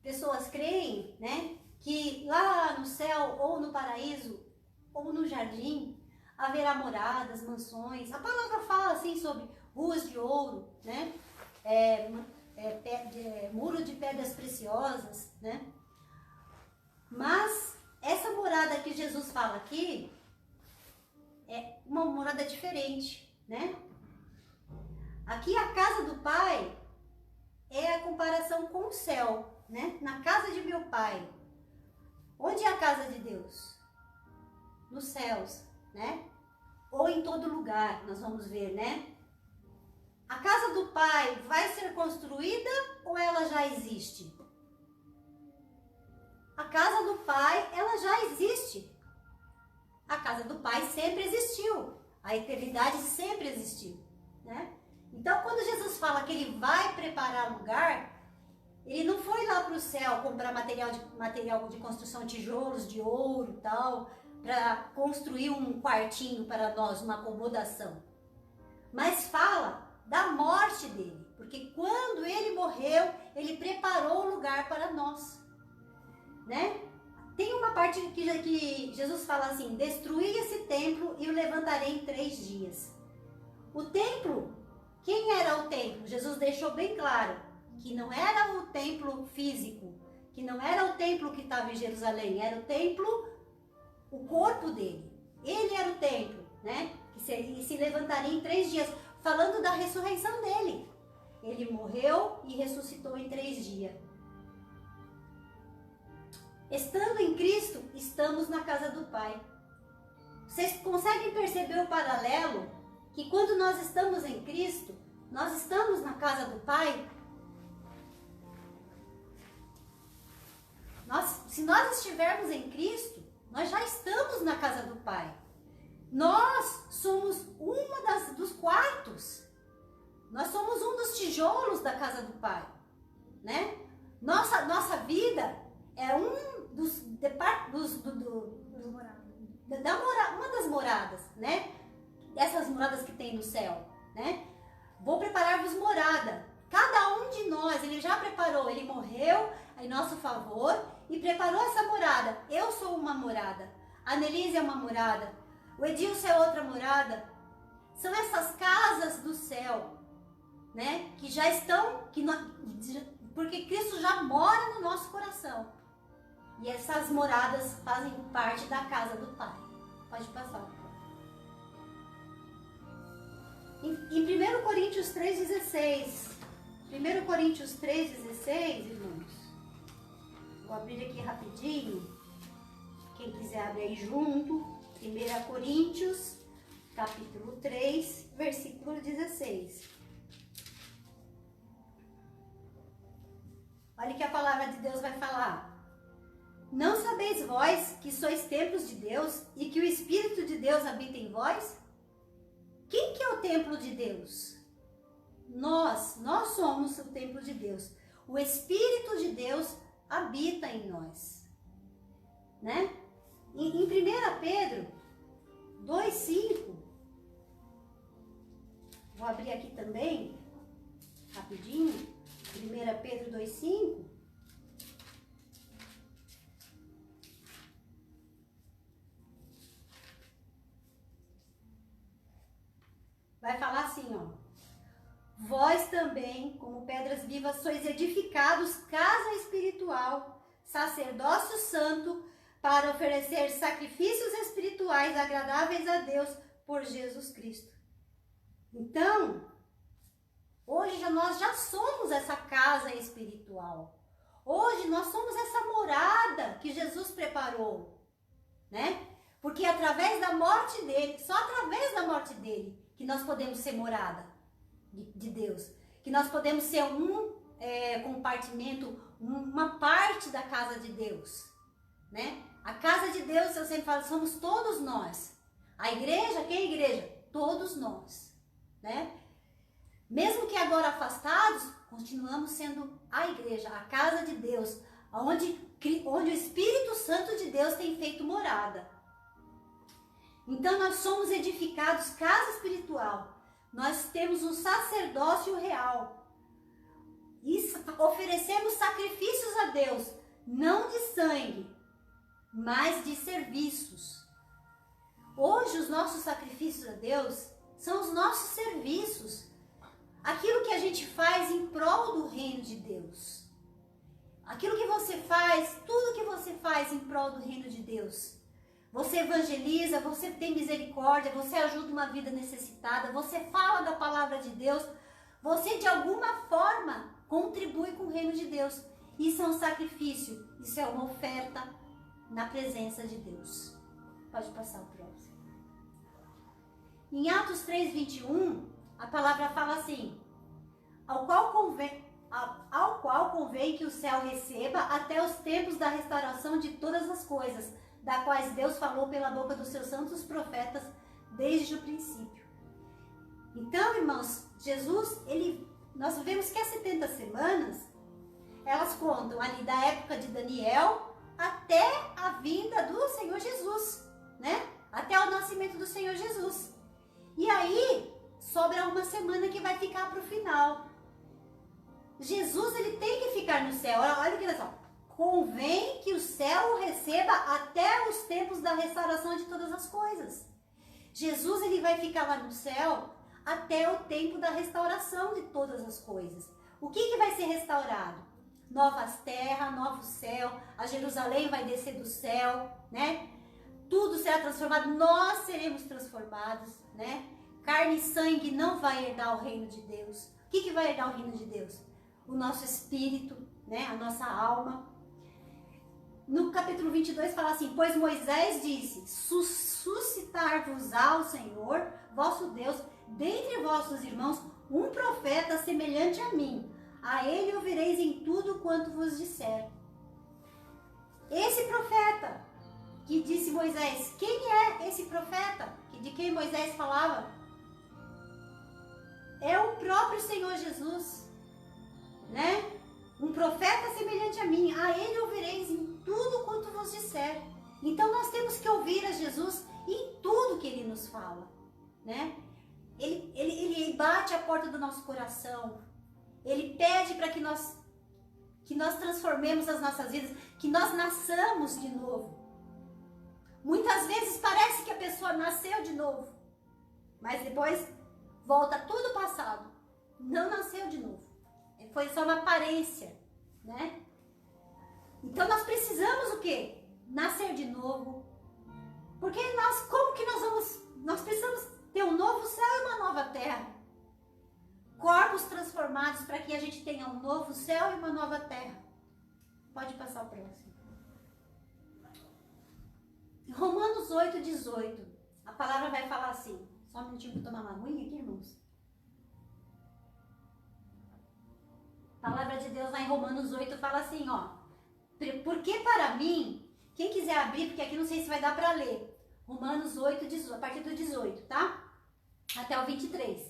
pessoas creem, né, que lá no céu, ou no paraíso, ou no jardim, haverá moradas, mansões. A palavra fala assim sobre ruas de ouro, né? Muro de pedras preciosas, né? Mas essa morada que Jesus fala aqui é uma morada diferente, né? Aqui a casa do Pai é a comparação com o céu, né? Na casa de meu Pai. Onde é a casa de Deus? Nos céus, né? Ou em todo lugar, nós vamos ver, né? A casa do Pai vai ser construída ou ela já existe? A casa do Pai, ela já existe. A casa do Pai sempre existiu. A eternidade sempre existiu, né? Então, quando Jesus fala que ele vai preparar lugar, ele não foi lá para o céu comprar material de construção, tijolos de ouro e tal, para construir um quartinho para nós, uma acomodação. Mas fala da morte dele, porque quando ele morreu, ele preparou o lugar para nós, né? Tem uma parte que Jesus fala assim: destruí esse templo e o levantarei em 3 dias. O templo, quem era o templo? Jesus deixou bem claro que não era o templo físico, que não era o templo que estava em Jerusalém, era o templo, o corpo dele. Ele era o templo, né? Que se levantaria em 3 dias, falando da ressurreição dele. Ele morreu e ressuscitou em 3 dias. Estando em Cristo, estamos na casa do Pai. Vocês conseguem perceber o paralelo? Que quando nós estamos em Cristo, nós estamos na casa do Pai? Se nós estivermos em Cristo, nós já estamos na casa do Pai. Nós somos dos quartos. Nós somos um dos tijolos da casa do Pai, né? Nossa vida é uma das moradas, né? Essas moradas que tem no céu, né? Vou preparar-vos morada. Cada um de nós, ele já preparou, ele morreu em nosso favor e preparou essa morada. Eu sou uma morada, a Nelise é uma morada, o Edilson é outra morada. São essas casas do céu, né? Que já estão, porque Cristo já mora no nosso coração. E essas moradas fazem parte da casa do Pai. Pode passar. Em 1 Coríntios 3,16. 1 Coríntios 3,16, irmãos. Vou abrir aqui rapidinho. Quem quiser abrir aí junto. 1 Coríntios, capítulo 3, versículo 16. Olha o que a palavra de Deus vai falar. Não sabeis vós que sois templos de Deus e que o Espírito de Deus habita em vós? Quem que é o templo de Deus? Nós somos o templo de Deus. O Espírito de Deus habita em nós, né? Em 1 Pedro 2,5, vou abrir aqui também, rapidinho, 1 Pedro Pedro 2,5, vai falar assim, ó. Vós também, como pedras vivas, sois edificados casa espiritual, sacerdócio santo, para oferecer sacrifícios espirituais agradáveis a Deus por Jesus Cristo. Então, hoje nós já somos essa casa espiritual. Hoje nós somos essa morada que Jesus preparou, né? Porque através da morte dele, só através da morte dele, que nós podemos ser morada de Deus. Que nós podemos ser compartimento, uma parte da casa de Deus, né? A casa de Deus, eu sempre falo, somos todos nós. A igreja, quem é a igreja? Todos nós, né? Mesmo que agora afastados, continuamos sendo a igreja, a casa de Deus, onde o Espírito Santo de Deus tem feito morada. Então nós somos edificados casa espiritual. Nós temos um sacerdócio real. E oferecemos sacrifícios a Deus, não de sangue, mas de serviços. Hoje os nossos sacrifícios a Deus são os nossos serviços. Aquilo que a gente faz em prol do reino de Deus. Aquilo que você faz, tudo que você faz em prol do reino de Deus. Você evangeliza, você tem misericórdia, você ajuda uma vida necessitada, você fala da palavra de Deus, você de alguma forma contribui com o reino de Deus. Isso é um sacrifício, isso é uma oferta na presença de Deus. Pode passar o próximo. Em Atos 3:21, a palavra fala assim: ao qual convém que o céu receba até os tempos da restauração de todas as coisas, da quais Deus falou pela boca dos seus santos profetas desde o princípio. Então, irmãos, Jesus, nós vemos que as 70 semanas, elas contam ali da época de Daniel até a vinda do Senhor Jesus, né? Até o nascimento do Senhor Jesus. E aí, sobra uma semana que vai ficar para o final. Jesus, ele tem que ficar no céu. Olha o que ele fala. Convém que o céu o receba até os tempos da restauração de todas as coisas. Jesus, ele vai ficar lá no céu até o tempo da restauração de todas as coisas. O que vai ser restaurado? Novas terras, novo céu, a Jerusalém vai descer do céu, né? Tudo será transformado, nós seremos transformados, né? Carne e sangue não vai herdar o reino de Deus. O que vai herdar o reino de Deus? O nosso espírito, né? A nossa alma. No capítulo 22 fala assim: pois Moisés disse, suscitar-vos-á o Senhor, vosso Deus, dentre vossos irmãos, um profeta semelhante a mim. A ele ouvireis em tudo quanto vos disser. Esse profeta que disse Moisés, quem é esse profeta? De quem Moisés falava? É o próprio Senhor Jesus, né? Um profeta semelhante a mim, a ele ouvireis em tudo quanto vos disser. Então nós temos que ouvir a Jesus em tudo que ele nos fala, né? Ele bate a porta do nosso coração. Ele pede para que nós transformemos as nossas vidas, que nós nasçamos de novo. Muitas vezes parece que a pessoa nasceu de novo, mas depois volta tudo passado. Não nasceu de novo. Foi só uma aparência, né? Então nós precisamos o quê? Nascer de novo. Porque nós precisamos ter um novo céu e uma nova terra. Corpos transformados para que a gente tenha um novo céu e uma nova terra. Pode passar o próximo. Romanos 8:18. A palavra vai falar assim. Só um minutinho para tomar uma aguinha aqui, irmãos. A palavra de Deus lá em Romanos 8 fala assim, ó. Porque para mim, quem quiser abrir, porque aqui não sei se vai dar para ler. Romanos 8, 18, a partir do 18, tá? Até o 23.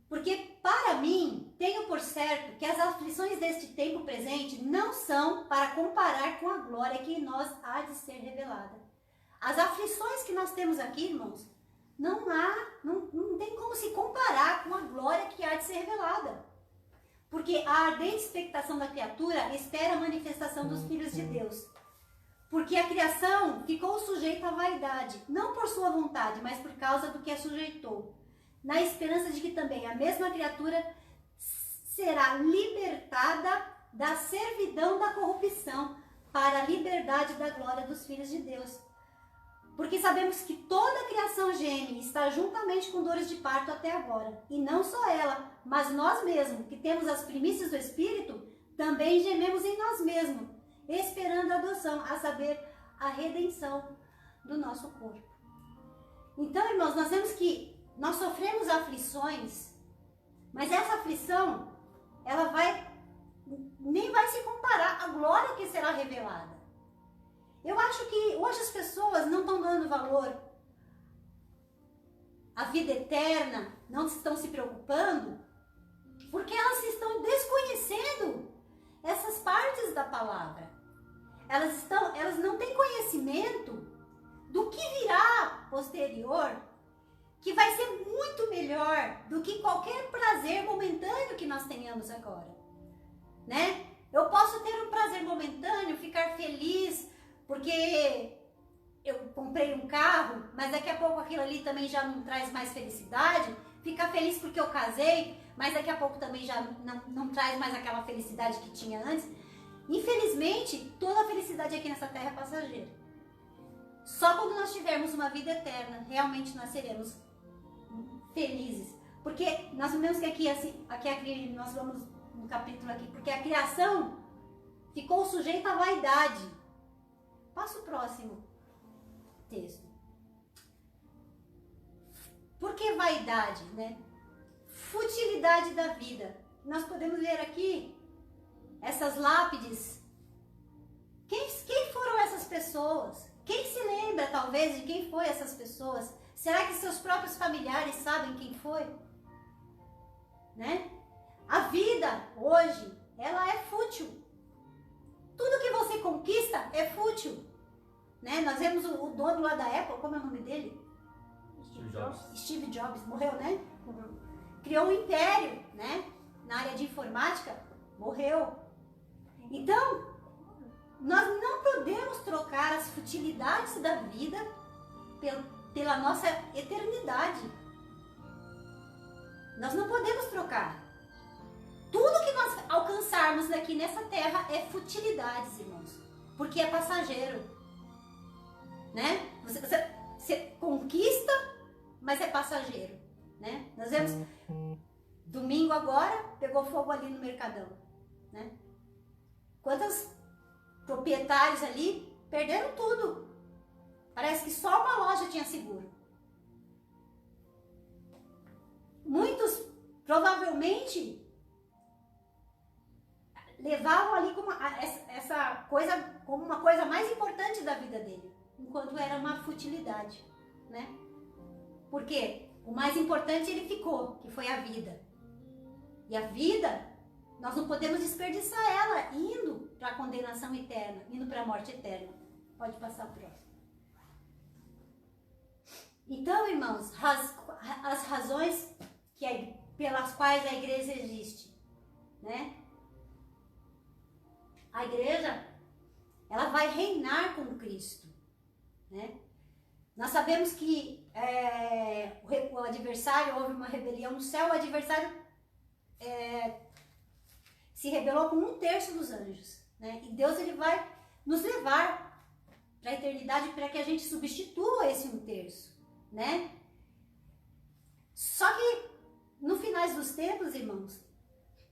Porque para mim, tenho por certo que as aflições deste tempo presente não são para comparar com a glória que em nós há de ser revelada. As aflições que nós temos aqui, irmãos, não tem como se comparar com a glória que há de ser revelada. porque a ardente expectação da criatura espera a manifestação dos filhos de Deus. Porque a criação ficou sujeita à vaidade, não por sua vontade, mas por causa do que a sujeitou, na esperança de que também a mesma criatura será libertada da servidão da corrupção para a liberdade da glória dos filhos de Deus. Porque sabemos que toda a criação geme e está juntamente com dores de parto até agora. E não só ela, mas nós mesmos, que temos as primícias do Espírito, também gememos em nós mesmos, esperando a adoção, a saber, a redenção do nosso corpo. Então, irmãos, nós vemos que nós sofremos aflições, mas essa aflição, ela nem vai se comparar à glória que será revelada. Eu acho que hoje as pessoas não estão dando valor à vida eterna, não estão se preocupando, porque elas estão desconhecendo essas partes da palavra. Elas não têm conhecimento do que virá posterior, que vai ser muito melhor do que qualquer prazer momentâneo que nós tenhamos agora, né? Eu posso ter um prazer momentâneo, ficar feliz porque eu comprei um carro, mas daqui a pouco aquilo ali também já não traz mais felicidade. Ficar feliz porque eu casei, mas daqui a pouco também já não traz mais aquela felicidade que tinha antes. Infelizmente, toda a felicidade aqui nessa terra é passageira. Só quando nós tivermos uma vida eterna, realmente nós seremos felizes. Porque nós vemos que aqui nós vamos no capítulo aqui, porque a criação ficou sujeita à vaidade. Passa o próximo texto. Por que vaidade, né? Futilidade da vida. Nós podemos ver aqui essas lápides. Quem foram essas pessoas? Quem se lembra, talvez, de quem foi essas pessoas? Será que seus próprios familiares sabem quem foi? Né? A vida, hoje, ela é fútil. Tudo que você conquista é fútil. Né? Nós vemos o dono lá da Apple, como é o nome dele? Steve Jobs, morreu, né? Criou um império, né? Na área de informática, morreu. Então, nós não podemos trocar as futilidades da vida pela nossa eternidade. Nós não podemos trocar. Tudo que nós alcançarmos aqui nessa terra é futilidades, irmãos. Porque é passageiro. Né? Você conquista, mas é passageiro. Né? Nós vemos, domingo agora, pegou fogo ali no Mercadão. Né? Quantos proprietários ali perderam tudo. Parece que só uma loja tinha seguro. Muitos, provavelmente, levavam ali como essa coisa como uma coisa mais importante da vida dele, enquanto era uma futilidade, né? Porque o mais importante ele ficou, que foi a vida. E a vida, nós não podemos desperdiçar ela indo para a condenação eterna, indo para a morte eterna. Pode passar o próximo. Então, irmãos, as razões pelas quais a igreja existe, né? A igreja, ela vai reinar com Cristo, né? Nós sabemos que o adversário, houve uma rebelião no céu, o adversário se rebelou com 1/3 dos anjos, né? E Deus ele vai nos levar para a eternidade para que a gente substitua esse 1/3, né? Só que no final dos tempos, irmãos,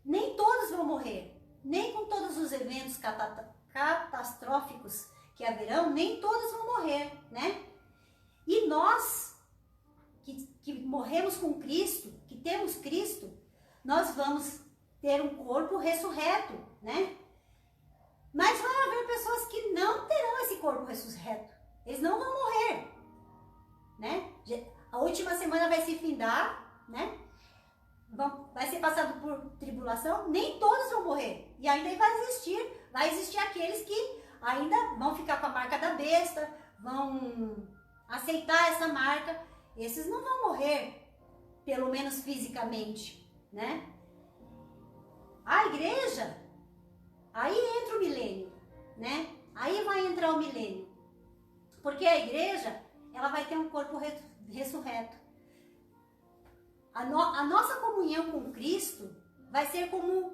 nem todos vão morrer. Nem com todos os eventos catastróficos que haverão, nem todos vão morrer, né? E nós, que morremos com Cristo, que temos Cristo, nós vamos ter um corpo ressurreto, né? Mas vai haver pessoas que não terão esse corpo ressurreto. Eles não vão morrer, né? A última semana vai se findar, né? Vai ser passado por tribulação, nem todos vão morrer. E ainda vai existir aqueles que ainda vão ficar com a marca da besta, vão aceitar essa marca. Esses não vão morrer, pelo menos fisicamente, né? a igreja, aí entra o milênio, né? Aí vai entrar o milênio. Porque a igreja, ela vai ter um corpo ressurreto. A nossa comunhão com Cristo vai ser como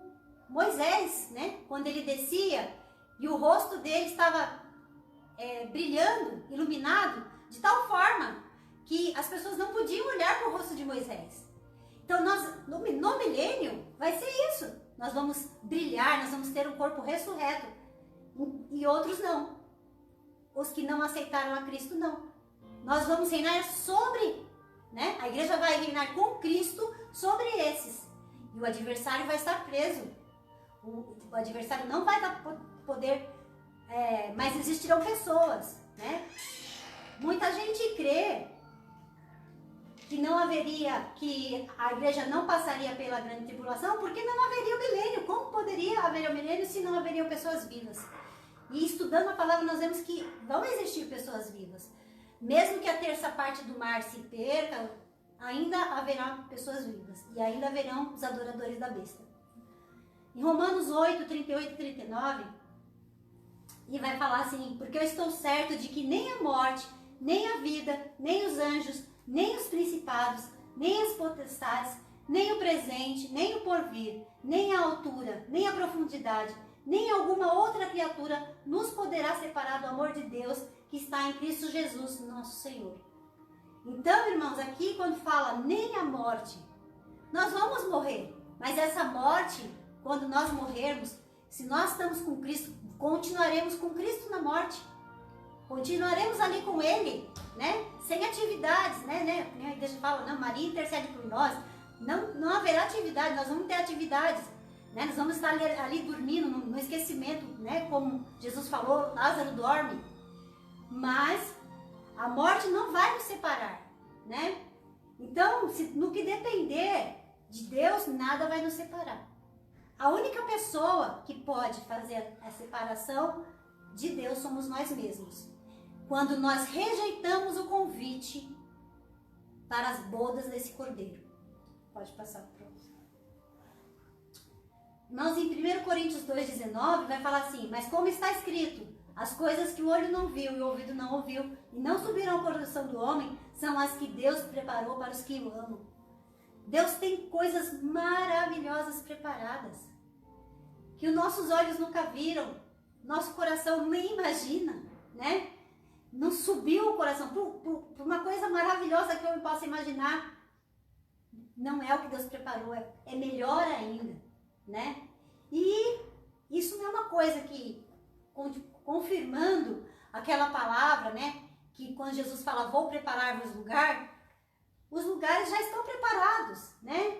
Moisés, né? Quando ele descia e o rosto dele estava brilhando, iluminado, de tal forma que as pessoas não podiam olhar para o rosto de Moisés. Então, no milênio, vai ser isso. Nós vamos brilhar, nós vamos ter um corpo ressurreto. E outros não. Os que não aceitaram a Cristo, não. Nós vamos reinar sobre, né? A igreja vai reinar com Cristo sobre esses. E o adversário vai estar preso. O adversário não vai poder, mas existirão pessoas, né? Muita gente crê que não haveria, que a igreja não passaria pela grande tribulação, porque não haveria o milênio. Como poderia haver o milênio se não haveriam pessoas vivas? E estudando a palavra, nós vemos que vão existir pessoas vivas. Mesmo que a terça parte do mar se perca, ainda haverá pessoas vivas. E ainda haverão os adoradores da besta. Em Romanos 8, 38 e 39, e vai falar assim: porque eu estou certo de que nem a morte, nem a vida, nem os anjos, nem os principados, nem as potestades, nem o presente, nem o porvir, nem a altura, nem a profundidade, nem alguma outra criatura nos poderá separar do amor de Deus que está em Cristo Jesus, nosso Senhor. Então, irmãos, aqui quando fala nem a morte, nós vamos morrer, mas essa morte, quando nós morrermos, se nós estamos com Cristo, continuaremos com Cristo na morte. Continuaremos ali com Ele, né? Sem atividades, né? A igreja fala, não, Maria intercede por nós. Não haverá atividade, nós vamos ter atividades, né? Nós vamos estar ali dormindo no esquecimento, né? Como Jesus falou, Lázaro dorme. Mas a morte não vai nos separar, né? Então, no que depender de Deus, nada vai nos separar. A única pessoa que pode fazer a separação de Deus somos nós mesmos. Quando nós rejeitamos o convite para as bodas desse cordeiro. Pode passar para o próximo. Irmãos, em 1 Coríntios 2,19 vai falar assim: mas como está escrito, as coisas que o olho não viu e o ouvido não ouviu e não subiram ao coração do homem, são as que Deus preparou para os que o amam. Deus tem coisas maravilhosas preparadas, que os nossos olhos nunca viram, nosso coração nem imagina, né? Não subiu o coração por uma coisa maravilhosa que eu não posso imaginar. Não é o que Deus preparou, é melhor ainda, né? E isso não é uma coisa que, confirmando aquela palavra, né? Que quando Jesus fala, vou preparar-vos lugar, os lugares já estão preparados, né?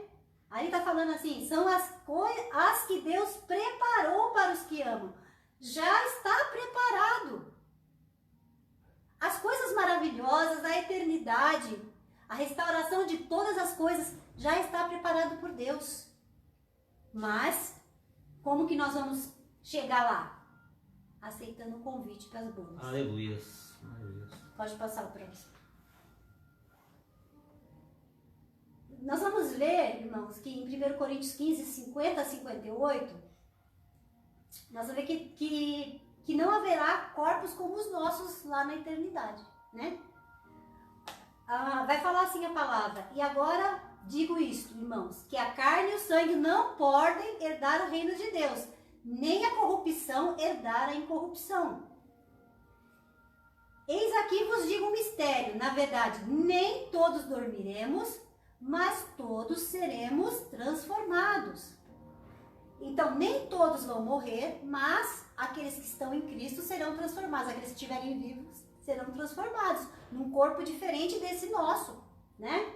Aí está falando assim, são as que Deus preparou para os que amam. Já está preparado. As coisas maravilhosas, a eternidade, a restauração de todas as coisas já está preparado por Deus. Mas, como que nós vamos chegar lá? Aceitando o convite para as bodas. Aleluia. Pode passar o próximo. Nós vamos ver, irmãos, que em 1 Coríntios 15, 50 a 58, nós vamos ver que não haverá corpos como os nossos lá na eternidade, né? Vai falar assim a palavra: e agora digo isto, irmãos, que a carne e o sangue não podem herdar o reino de Deus, nem a corrupção herdar a incorrupção. Eis aqui vos digo um mistério, na verdade, nem todos dormiremos, mas todos seremos transformados. Então, nem todos vão morrer, mas aqueles que estão em Cristo serão transformados. Aqueles que estiverem vivos serão transformados num corpo diferente desse nosso, né?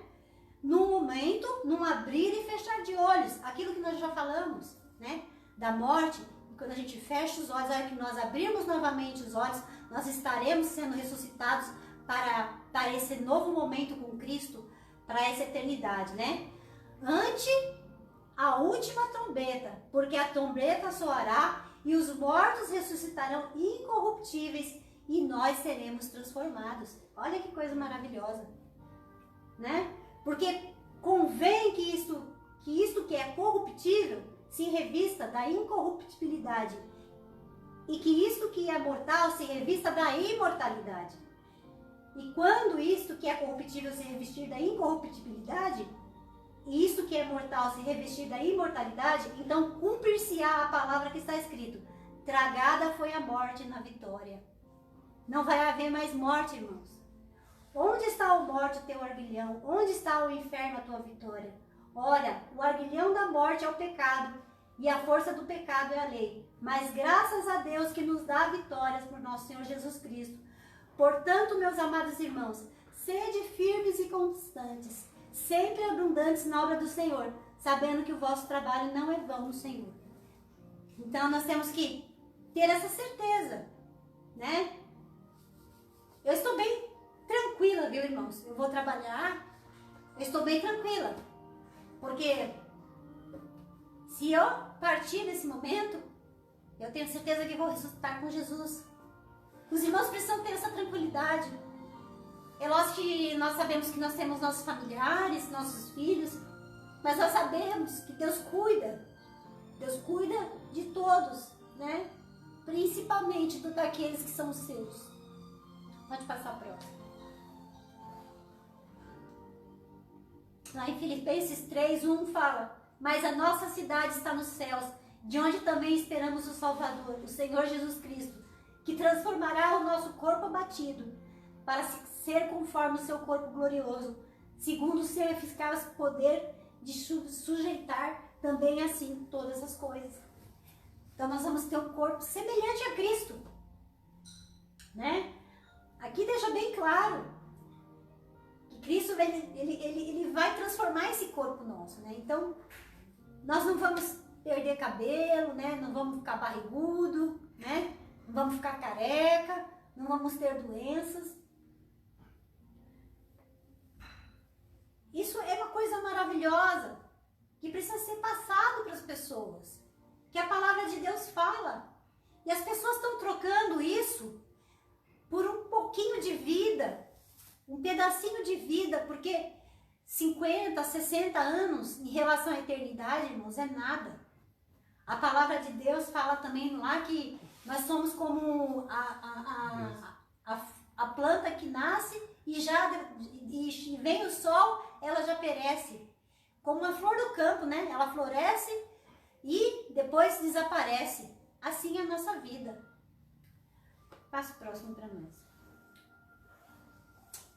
Num momento, num abrir e fechar de olhos. Aquilo que nós já falamos, né? Da morte, quando a gente fecha os olhos, a hora que nós abrimos novamente os olhos, nós estaremos sendo ressuscitados para esse novo momento com Cristo, para essa eternidade, né? Ante a última trombeta, porque a trombeta soará e os mortos ressuscitarão incorruptíveis e nós seremos transformados. Olha que coisa maravilhosa, né? Porque convém que isto que é corruptível se revista da incorruptibilidade, e que isto que é mortal se revista da imortalidade. E quando isto que é corruptível se revestir da incorruptibilidade, e isto que é mortal se revestir da imortalidade, então cumprir-se-á a palavra que está escrito: tragada foi a morte na vitória. Não vai haver mais morte, irmãos. Onde está o morte, o teu arguilhão? Onde está o inferno, a tua vitória? Ora, o arguilhão da morte é o pecado, e a força do pecado é a lei. Mas graças a Deus que nos dá vitórias por nosso Senhor Jesus Cristo. Portanto, meus amados irmãos, sede firmes e constantes, sempre abundantes na obra do Senhor, sabendo que o vosso trabalho não é vão no Senhor. Então, nós temos que ter essa certeza, né? Eu estou bem tranquila, viu, irmãos? Eu vou trabalhar, eu estou bem tranquila. Porque se eu partir nesse momento, eu tenho certeza que vou ressuscitar com Jesus. Os irmãos precisam ter essa tranquilidade. É lógico que nós sabemos que nós temos nossos familiares, nossos filhos, mas nós sabemos que Deus cuida. Deus cuida de todos, né? Principalmente daqueles que são os seus. Pode passar a próxima. Lá em Filipenses 3:1 fala: mas a nossa cidade está nos céus, de onde também esperamos o Salvador, o Senhor Jesus Cristo, que transformará o nosso corpo abatido, para ser conforme o seu corpo glorioso, segundo o seu eficaz poder de sujeitar também assim todas as coisas. Então nós vamos ter um corpo semelhante a Cristo, né? Aqui deixa bem claro que Cristo ele vai transformar esse corpo nosso, né? Então nós não vamos perder cabelo, né? Não vamos ficar barrigudo, né? Não vamos ficar careca, não vamos ter doenças. Isso é uma coisa maravilhosa que precisa ser passado para as pessoas, que a palavra de Deus fala. E as pessoas estão trocando isso por um pouquinho de vida, um pedacinho de vida, porque 50, 60 anos em relação à eternidade, irmãos, é nada. A palavra de Deus fala também lá que nós somos como a planta que nasce e vem o sol, ela já perece. Como uma flor do campo, né? Ela floresce e depois desaparece. Assim é a nossa vida. Passa o próximo para nós.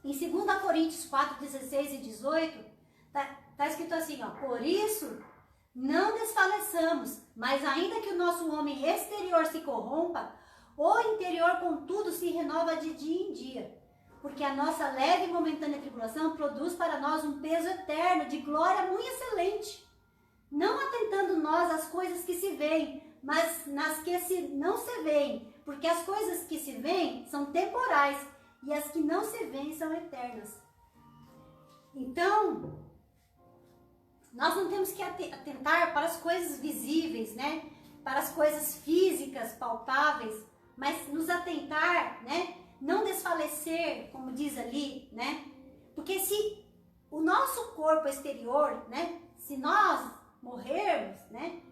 Em 2 Coríntios 4, 16 e 18, tá escrito assim, ó: por isso, não desfaleçamos, mas ainda que o nosso homem exterior se corrompa, o interior, contudo, se renova de dia em dia. Porque a nossa leve e momentânea tribulação produz para nós um peso eterno de glória muito excelente. Não atentando nós às coisas que se veem, mas nas que não se veem. Porque as coisas que se veem são temporais e as que não se veem são eternas. Então, nós não temos que atentar para as coisas visíveis, né? Para as coisas físicas, palpáveis, mas nos atentar, né? Não desfalecer, como diz ali, né? Porque se o nosso corpo exterior, né? Se nós morrermos, né?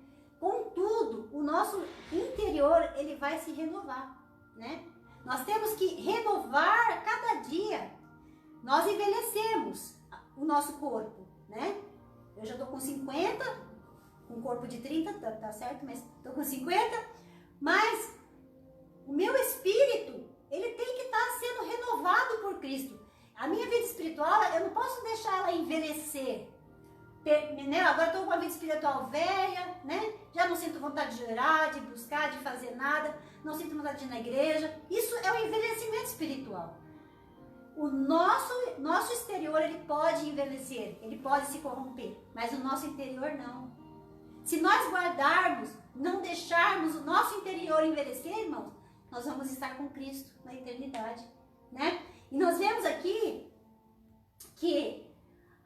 Contudo, o nosso interior, ele vai se renovar, né? Nós temos que renovar cada dia. Nós envelhecemos o nosso corpo, né? Eu já tô com 50, com um corpo de 30, tá certo? Mas tô com 50, mas o meu espírito, ele tem que estar sendo renovado por Cristo. A minha vida espiritual, eu não posso deixar ela envelhecer. Né? Agora eu tô com uma vida espiritual velha, né? Já não sinto vontade de orar, de buscar, de fazer nada. Não sinto vontade de ir na igreja. Isso é o envelhecimento espiritual. O nosso exterior, ele pode envelhecer, ele pode se corromper, mas o nosso interior não. Se nós guardarmos, não deixarmos o nosso interior envelhecer, irmãos, nós vamos estar com Cristo na eternidade, né? E nós vemos aqui que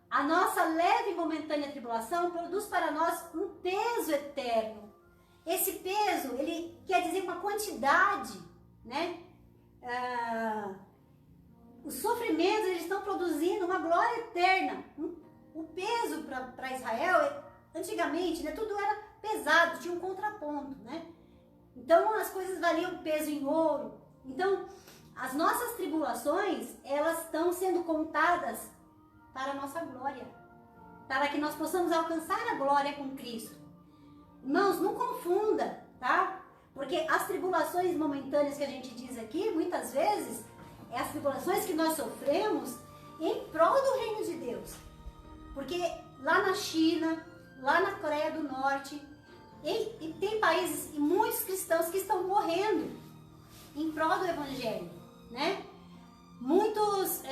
a nossa leve e momentânea tribulação produz para nós um peso eterno. Esse peso, ele quer dizer uma quantidade, né? Os sofrimentos, eles estão produzindo uma glória eterna. O peso para Israel antigamente, né, tudo era pesado, tinha um contraponto, né? Então as coisas valiam peso em ouro. Então as nossas tribulações, elas estão sendo contadas para a nossa glória, para que nós possamos alcançar a glória com Cristo. Irmãos, não confunda, tá? Porque as tribulações momentâneas que a gente diz aqui, muitas vezes, é as tribulações que nós sofremos em prol do reino de Deus. Porque lá na China, lá na Coreia do Norte, e tem países e muitos cristãos que estão morrendo em prol do evangelho, né? Muitos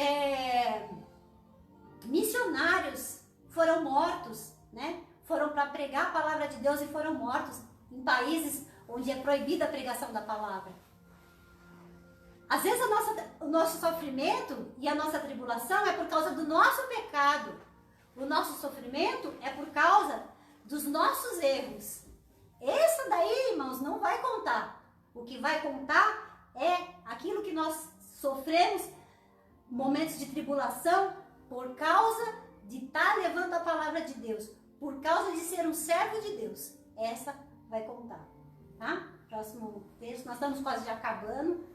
missionários foram mortos, né? Foram para pregar a palavra de Deus e foram mortos em países onde é proibida a pregação da palavra. Às vezes o nosso sofrimento e a nossa tribulação é por causa do nosso pecado. O nosso sofrimento é por causa dos nossos erros. Essa daí, irmãos, não vai contar. O que vai contar é aquilo que nós sofremos, momentos de tribulação, por causa de estar levando a palavra de Deus, por causa de ser um servo de Deus. Essa vai contar, tá? Próximo texto, nós estamos quase já acabando.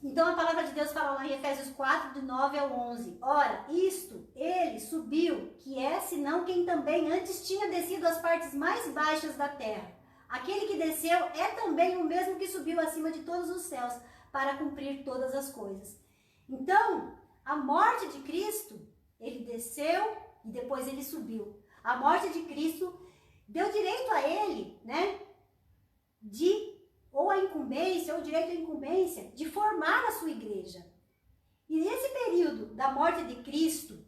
Então a palavra de Deus fala lá em Efésios 4, de 9 ao 11. Ora, isto, ele subiu, que é senão quem também antes tinha descido às partes mais baixas da terra. Aquele que desceu é também o mesmo que subiu acima de todos os céus, para cumprir todas as coisas. Então, a morte de Cristo, ele desceu e depois ele subiu. A morte de Cristo deu direito a ele, né, ou a incumbência, ou direito à incumbência, de formar a sua igreja. E nesse período da morte de Cristo,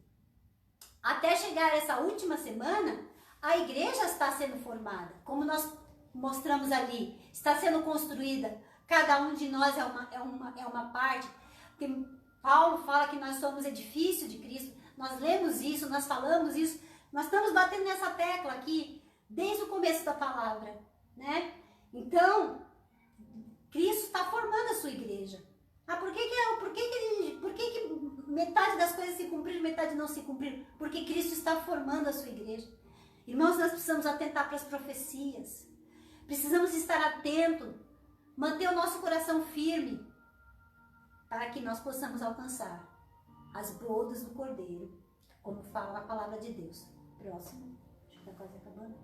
até chegar essa última semana, a igreja está sendo formada. Como nós mostramos ali, está sendo construída. Cada um de nós é uma parte. Porque Paulo fala que nós somos edifício de Cristo. Nós lemos isso, nós falamos isso. Nós estamos batendo nessa tecla aqui, desde o começo da palavra, né? Então, Cristo está formando a sua igreja. Ah, por que metade das coisas se cumpriram e metade não se cumpriram? Porque Cristo está formando a sua igreja. Irmãos, nós precisamos atentar para as profecias. Precisamos estar atentos, manter o nosso coração firme, para que nós possamos alcançar as bodas do Cordeiro, como fala a palavra de Deus. Próximo. Acho que está quase acabando.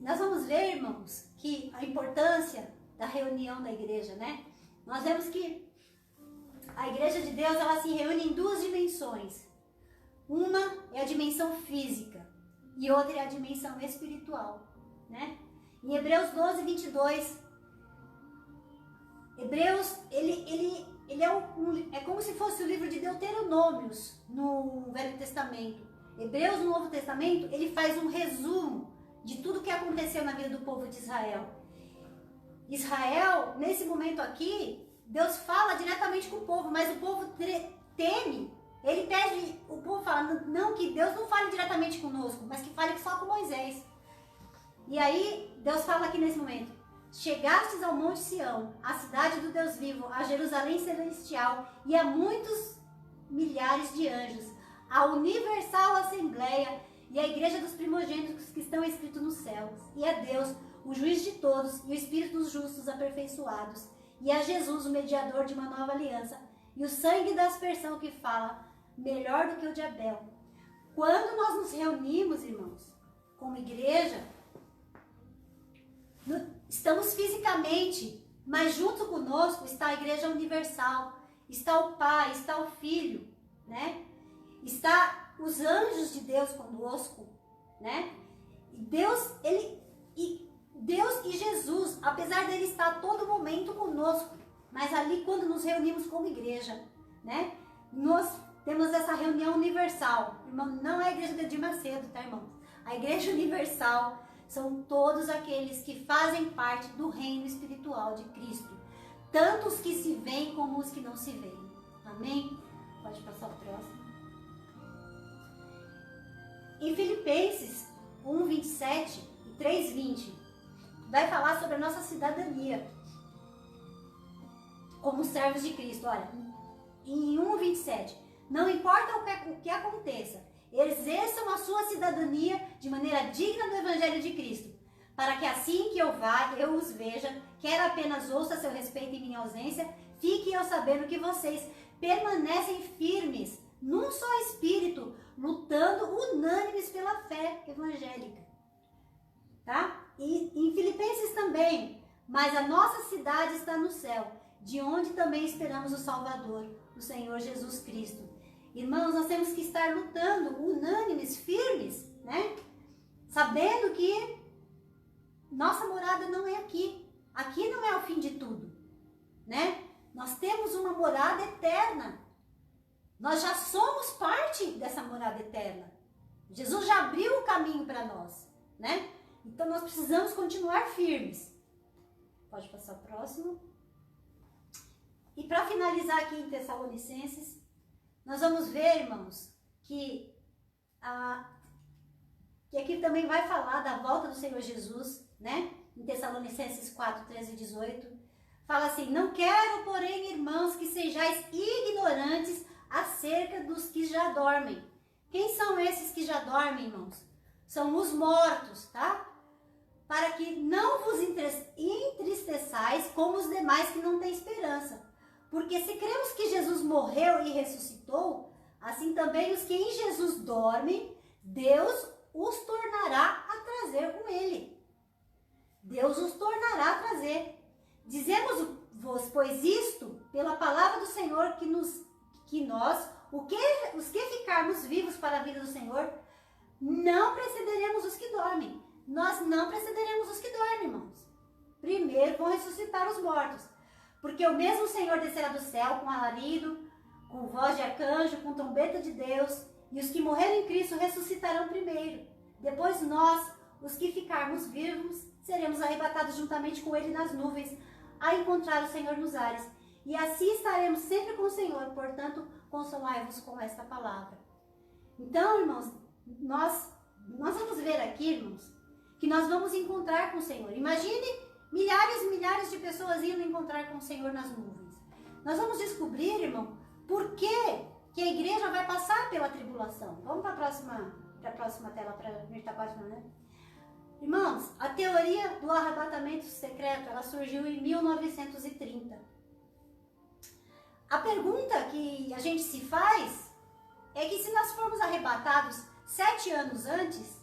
Nós vamos ver, irmãos, que a importância da reunião da igreja, né? Nós vemos que a igreja de Deus, ela se reúne em duas dimensões. Uma é a dimensão física e outra é a dimensão espiritual, né? Em Hebreus 12, 22, Hebreus, ele é como se fosse o livro de Deuteronômios no Velho Testamento. Hebreus, no Novo Testamento, ele faz um resumo de tudo que aconteceu na vida do povo de Israel. Israel, nesse momento aqui, Deus fala diretamente com o povo, mas o povo teme. Ele pede, o povo fala, não, que Deus não fale diretamente conosco, mas que fale só com Moisés. E aí, Deus fala aqui nesse momento: chegastes ao Monte Sião, a cidade do Deus vivo, a Jerusalém celestial e a muitos milhares de anjos, a universal assembleia e a igreja dos primogênitos que estão escritos nos céus, e a Deus, o juiz de todos, e o Espírito dos justos aperfeiçoados, e a Jesus, o mediador de uma nova aliança, e o sangue da aspersão que fala melhor do que o de Abel. Quando nós nos reunimos, irmãos, como igreja, estamos fisicamente, mas junto conosco está a igreja universal, está o Pai, está o Filho, né? Está os anjos de Deus conosco, né? Deus e Jesus, apesar dele estar a todo momento conosco, mas ali quando nos reunimos como igreja, né? Nós temos essa reunião universal. Irmão, não é a igreja de Edir Macedo, tá, irmãos? A igreja universal são todos aqueles que fazem parte do reino espiritual de Cristo, tanto os que se veem como os que não se veem. Amém? Pode passar o próximo. Em Filipenses 1:27 e 3:20, vai falar sobre a nossa cidadania como servos de Cristo. Olha, em 1:27, não importa o que aconteça, exerçam a sua cidadania de maneira digna do Evangelho de Cristo, para que assim que eu vá, eu os veja, quer apenas ouça a seu respeito em minha ausência, fique eu sabendo que vocês permanecem firmes, num só espírito, lutando unânimes pela fé evangélica. Tá? E em Filipenses também, mas a nossa cidade está no céu, de onde também esperamos o Salvador, o Senhor Jesus Cristo. Irmãos, nós temos que estar lutando, unânimes, firmes, né? Sabendo que nossa morada não é aqui. Aqui não é o fim de tudo, né? Nós temos uma morada eterna. Nós já somos parte dessa morada eterna. Jesus já abriu o caminho para nós, né? Então nós precisamos continuar firmes. Pode passar o próximo. E para finalizar aqui em Tessalonicenses, nós vamos ver, irmãos, que aqui também vai falar da volta do Senhor Jesus, né? Em Tessalonicenses 4, 13 e 18. Fala assim: não quero, porém, irmãos, que sejais ignorantes acerca dos que já dormem. Quem são esses que já dormem, irmãos? São os mortos, tá? Para que não vos entristeçais como os demais que não têm esperança. Porque se cremos que Jesus morreu e ressuscitou, assim também os que em Jesus dormem, Deus os tornará a trazer com ele. Deus os tornará a trazer. Dizemos-vos, pois, isto, pela palavra do Senhor, que nós, os que ficarmos vivos para a vida do Senhor, não precederemos os que dormem. Nós não precederemos os que dormem, irmãos. Primeiro vão ressuscitar os mortos. Porque o mesmo Senhor descerá do céu com alarido, com voz de arcanjo, com trombeta de Deus, e os que morreram em Cristo ressuscitarão primeiro. Depois nós, os que ficarmos vivos, seremos arrebatados juntamente com ele nas nuvens, a encontrar o Senhor nos ares. E assim estaremos sempre com o Senhor, portanto, consolai-vos com esta palavra. Então, irmãos, nós vamos ver aqui, irmãos, que nós vamos encontrar com o Senhor. Imagine milhares e milhares de pessoas indo encontrar com o Senhor nas nuvens. Nós vamos descobrir, irmão, por que a igreja vai passar pela tribulação. Vamos para a próxima tela, para a gente estar página, né? Irmãos, a teoria do arrebatamento secreto, ela surgiu em 1930. A pergunta que a gente se faz é que se nós formos arrebatados 7 anos antes,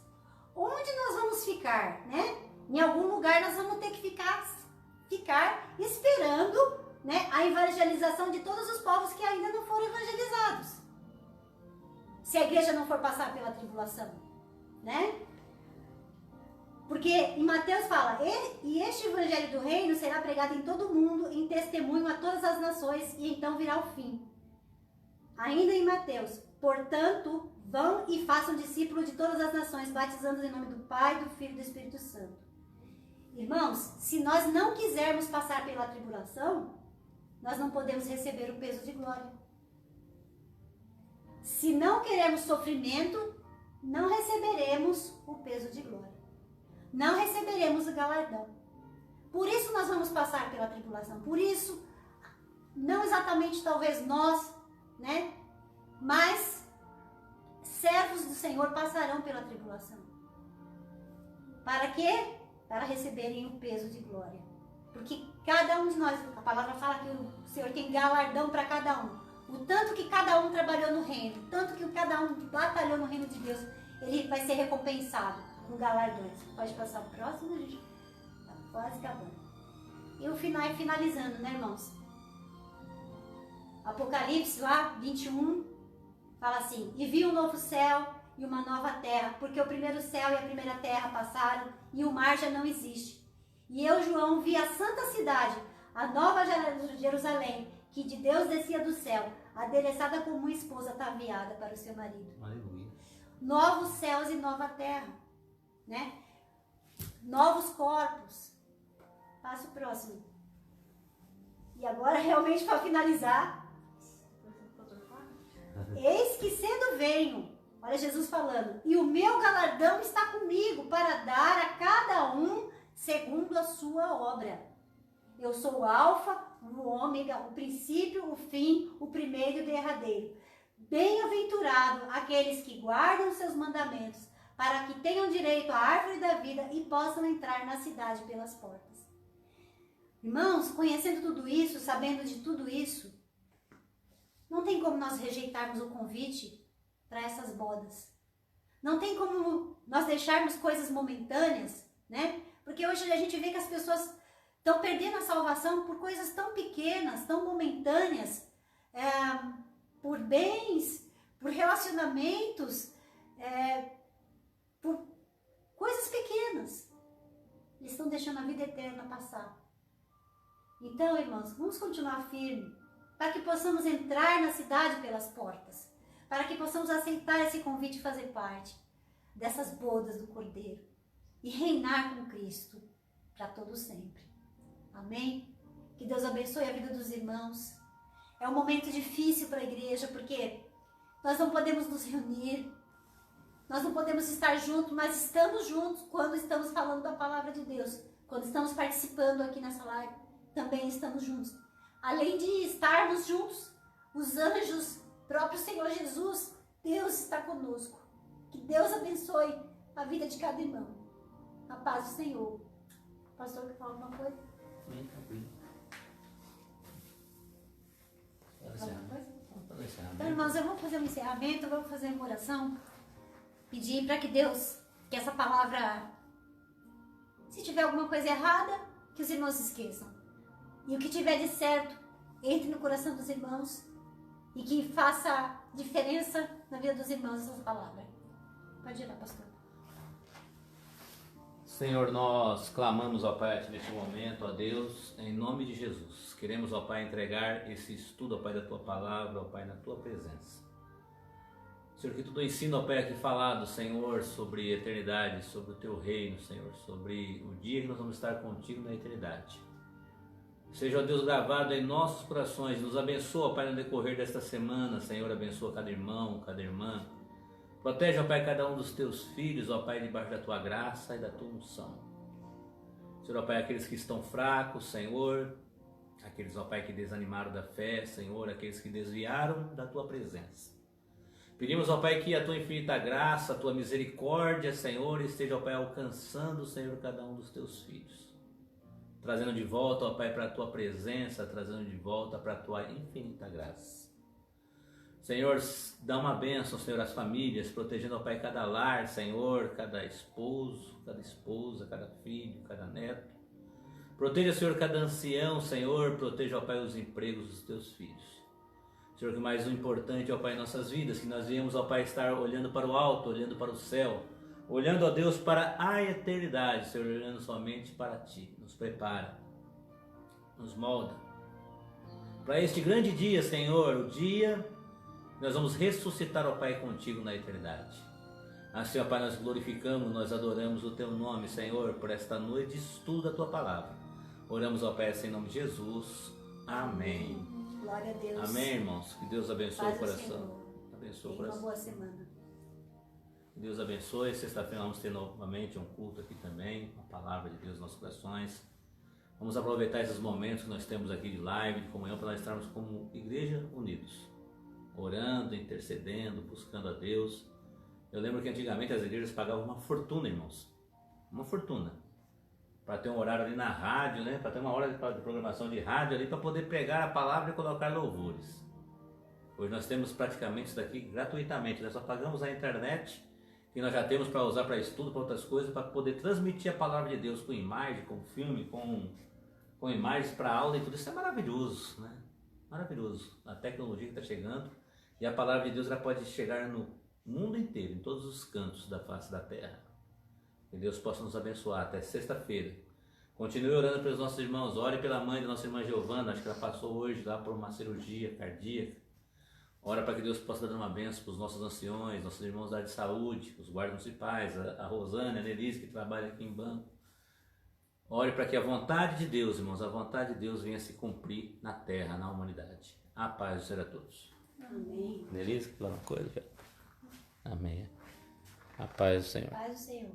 onde nós vamos ficar, né? Em algum lugar nós vamos ter que ficar esperando, né, a evangelização de todos os povos que ainda não foram evangelizados. Se a igreja não for passar pela tribulação, né? Porque em Mateus fala: e este evangelho do reino será pregado em todo o mundo, em testemunho a todas as nações, e então virá o fim. Ainda em Mateus: portanto, vão e façam discípulos de todas as nações, batizando em nome do Pai, do Filho e do Espírito Santo. Irmãos, se nós não quisermos passar pela tribulação, nós não podemos receber o peso de glória. Se não queremos sofrimento, não receberemos o peso de glória. Não receberemos o galardão. Por isso nós vamos passar pela tribulação. Por isso, não exatamente talvez nós, né? Mas servos do Senhor passarão pela tribulação. Para quê? Para receberem o peso de glória. Porque cada um de nós, a palavra fala que o Senhor tem galardão para cada um. O tanto que cada um trabalhou no reino, o tanto que cada um batalhou no reino de Deus, ele vai ser recompensado com galardões. Pode passar o próximo, gente? Tá quase acabando. E o final é finalizando, né, irmãos? Apocalipse lá, 21, fala assim: e vi um novo céu e uma nova terra, porque o primeiro céu e a primeira terra passaram e o mar já não existe. E eu, João, vi a santa cidade, a nova Jerusalém, que de Deus descia do céu, adereçada como uma esposa ataviada para o seu marido. Aleluia. Novos céus e nova terra, né? Novos corpos. Passa o próximo. E agora, realmente, para finalizar, eis que cedo venho. Olha Jesus falando: e o meu galardão está comigo para dar a cada um segundo a sua obra. Eu sou o alfa, o ômega, o princípio, o fim, o primeiro e o derradeiro. Bem-aventurado aqueles que guardam os seus mandamentos, para que tenham direito à árvore da vida e possam entrar na cidade pelas portas. Irmãos, conhecendo tudo isso, sabendo de tudo isso, não tem como nós rejeitarmos o convite para essas bodas. Não tem como nós deixarmos coisas momentâneas, né? Porque hoje a gente vê que as pessoas estão perdendo a salvação por coisas tão pequenas, tão momentâneas, por bens, por relacionamentos, por coisas pequenas. Eles estão deixando a vida eterna passar. Então, irmãos, vamos continuar firme para que possamos entrar na cidade pelas portas, para que possamos aceitar esse convite e fazer parte dessas bodas do Cordeiro e reinar com Cristo para todo sempre. Amém? Que Deus abençoe a vida dos irmãos. É um momento difícil para a igreja, porque nós não podemos nos reunir, nós não podemos estar juntos, mas estamos juntos quando estamos falando da palavra de Deus. Quando estamos participando aqui nessa live, também estamos juntos. Além de estarmos juntos, os anjos, próprio Senhor Jesus, Deus está conosco. Que Deus abençoe a vida de cada irmão. A paz do Senhor. Pastor, quer falar alguma coisa? Então, irmãos, eu vou fazer um encerramento, eu vou fazer uma oração, pedir para que Deus, que essa palavra, se tiver alguma coisa errada, que os irmãos esqueçam. E o que tiver de certo, entre no coração dos irmãos e que faça diferença na vida dos irmãos essa palavra. Pode ir lá, pastor. Senhor, nós clamamos, ó Pai, neste momento, ó Deus, em nome de Jesus. Queremos, ó Pai, entregar esse estudo, ó Pai, da Tua Palavra, ó Pai, na Tua presença. Senhor, que tudo ensina, ó Pai, aqui falado, Senhor, sobre eternidade, sobre o Teu reino, Senhor, sobre o dia que nós vamos estar contigo na eternidade. Seja, ó Deus, gravado em nossos corações. Nos abençoa, ó Pai, no decorrer desta semana, Senhor, abençoa cada irmão, cada irmã. Protege, ó Pai, cada um dos Teus filhos, ó Pai, debaixo da Tua graça e da Tua unção. Senhor, ó Pai, aqueles que estão fracos, Senhor, aqueles, ó Pai, que desanimaram da fé, Senhor, aqueles que desviaram da Tua presença. Pedimos, ó Pai, que a Tua infinita graça, a Tua misericórdia, Senhor, esteja, ó Pai, alcançando, Senhor, cada um dos Teus filhos. Trazendo de volta, ó Pai, para a Tua presença, trazendo de volta para a Tua infinita graça. Senhor, dá uma bênção, Senhor, às famílias, protegendo, ó Pai, cada lar, Senhor, cada esposo, cada esposa, cada filho, cada neto. Proteja, Senhor, cada ancião, Senhor, proteja, ó Pai, os empregos dos Teus filhos. Senhor, que mais importante, ó Pai, em nossas vidas, que nós viemos, ó Pai, estar olhando para o alto, olhando para o céu, olhando, ó Deus, para a eternidade, Senhor, olhando somente para Ti. Nos prepara, nos molda para este grande dia, Senhor, o dia nós vamos ressuscitar, ó Pai, contigo na eternidade. Assim, ó Pai, nós glorificamos, nós adoramos o Teu nome, Senhor, por esta noite de estudo da Tua Palavra. Oramos, ó Pai, assim, em nome de Jesus. Amém. Glória a Deus. Amém, irmãos. Que Deus abençoe o coração. Senhor. Abençoe o Tenha coração. uma boa semana. Que Deus abençoe. Sexta-feira vamos ter novamente um culto aqui também, a palavra de Deus nos nossos corações. Vamos aproveitar esses momentos que nós temos aqui de live, de comunhão, para nós estarmos como igreja unidos, orando, intercedendo, buscando a Deus. Eu lembro que antigamente as igrejas pagavam uma fortuna, irmãos, uma fortuna, para ter um horário ali na rádio, né? Para ter uma hora de programação de rádio ali, para poder pegar a palavra e colocar louvores. Hoje nós temos praticamente isso daqui gratuitamente, nós só pagamos a internet, que nós já temos para usar para estudo, para outras coisas, para poder transmitir a palavra de Deus com imagem, com filme, com imagens para aula e tudo. Isso é maravilhoso, né? Maravilhoso. A tecnologia que está chegando, e a palavra de Deus ela pode chegar no mundo inteiro, em todos os cantos da face da terra. Que Deus possa nos abençoar até sexta-feira. Continue orando pelos nossos irmãos. Ore pela mãe da nossa irmã Giovana, acho que ela passou hoje lá por uma cirurgia cardíaca. Ora para que Deus possa dar uma bênção para os nossos anciões, nossos irmãos da área de saúde, os guardas municipais, a Rosane, a Nelise, que trabalha aqui em banco. Ore para que a vontade de Deus, irmãos, a vontade de Deus venha se cumprir na terra, na humanidade. A paz do Senhor a todos. Amém. Nelise, quer falar uma coisa? Amém. A paz do Senhor. Paz do Senhor.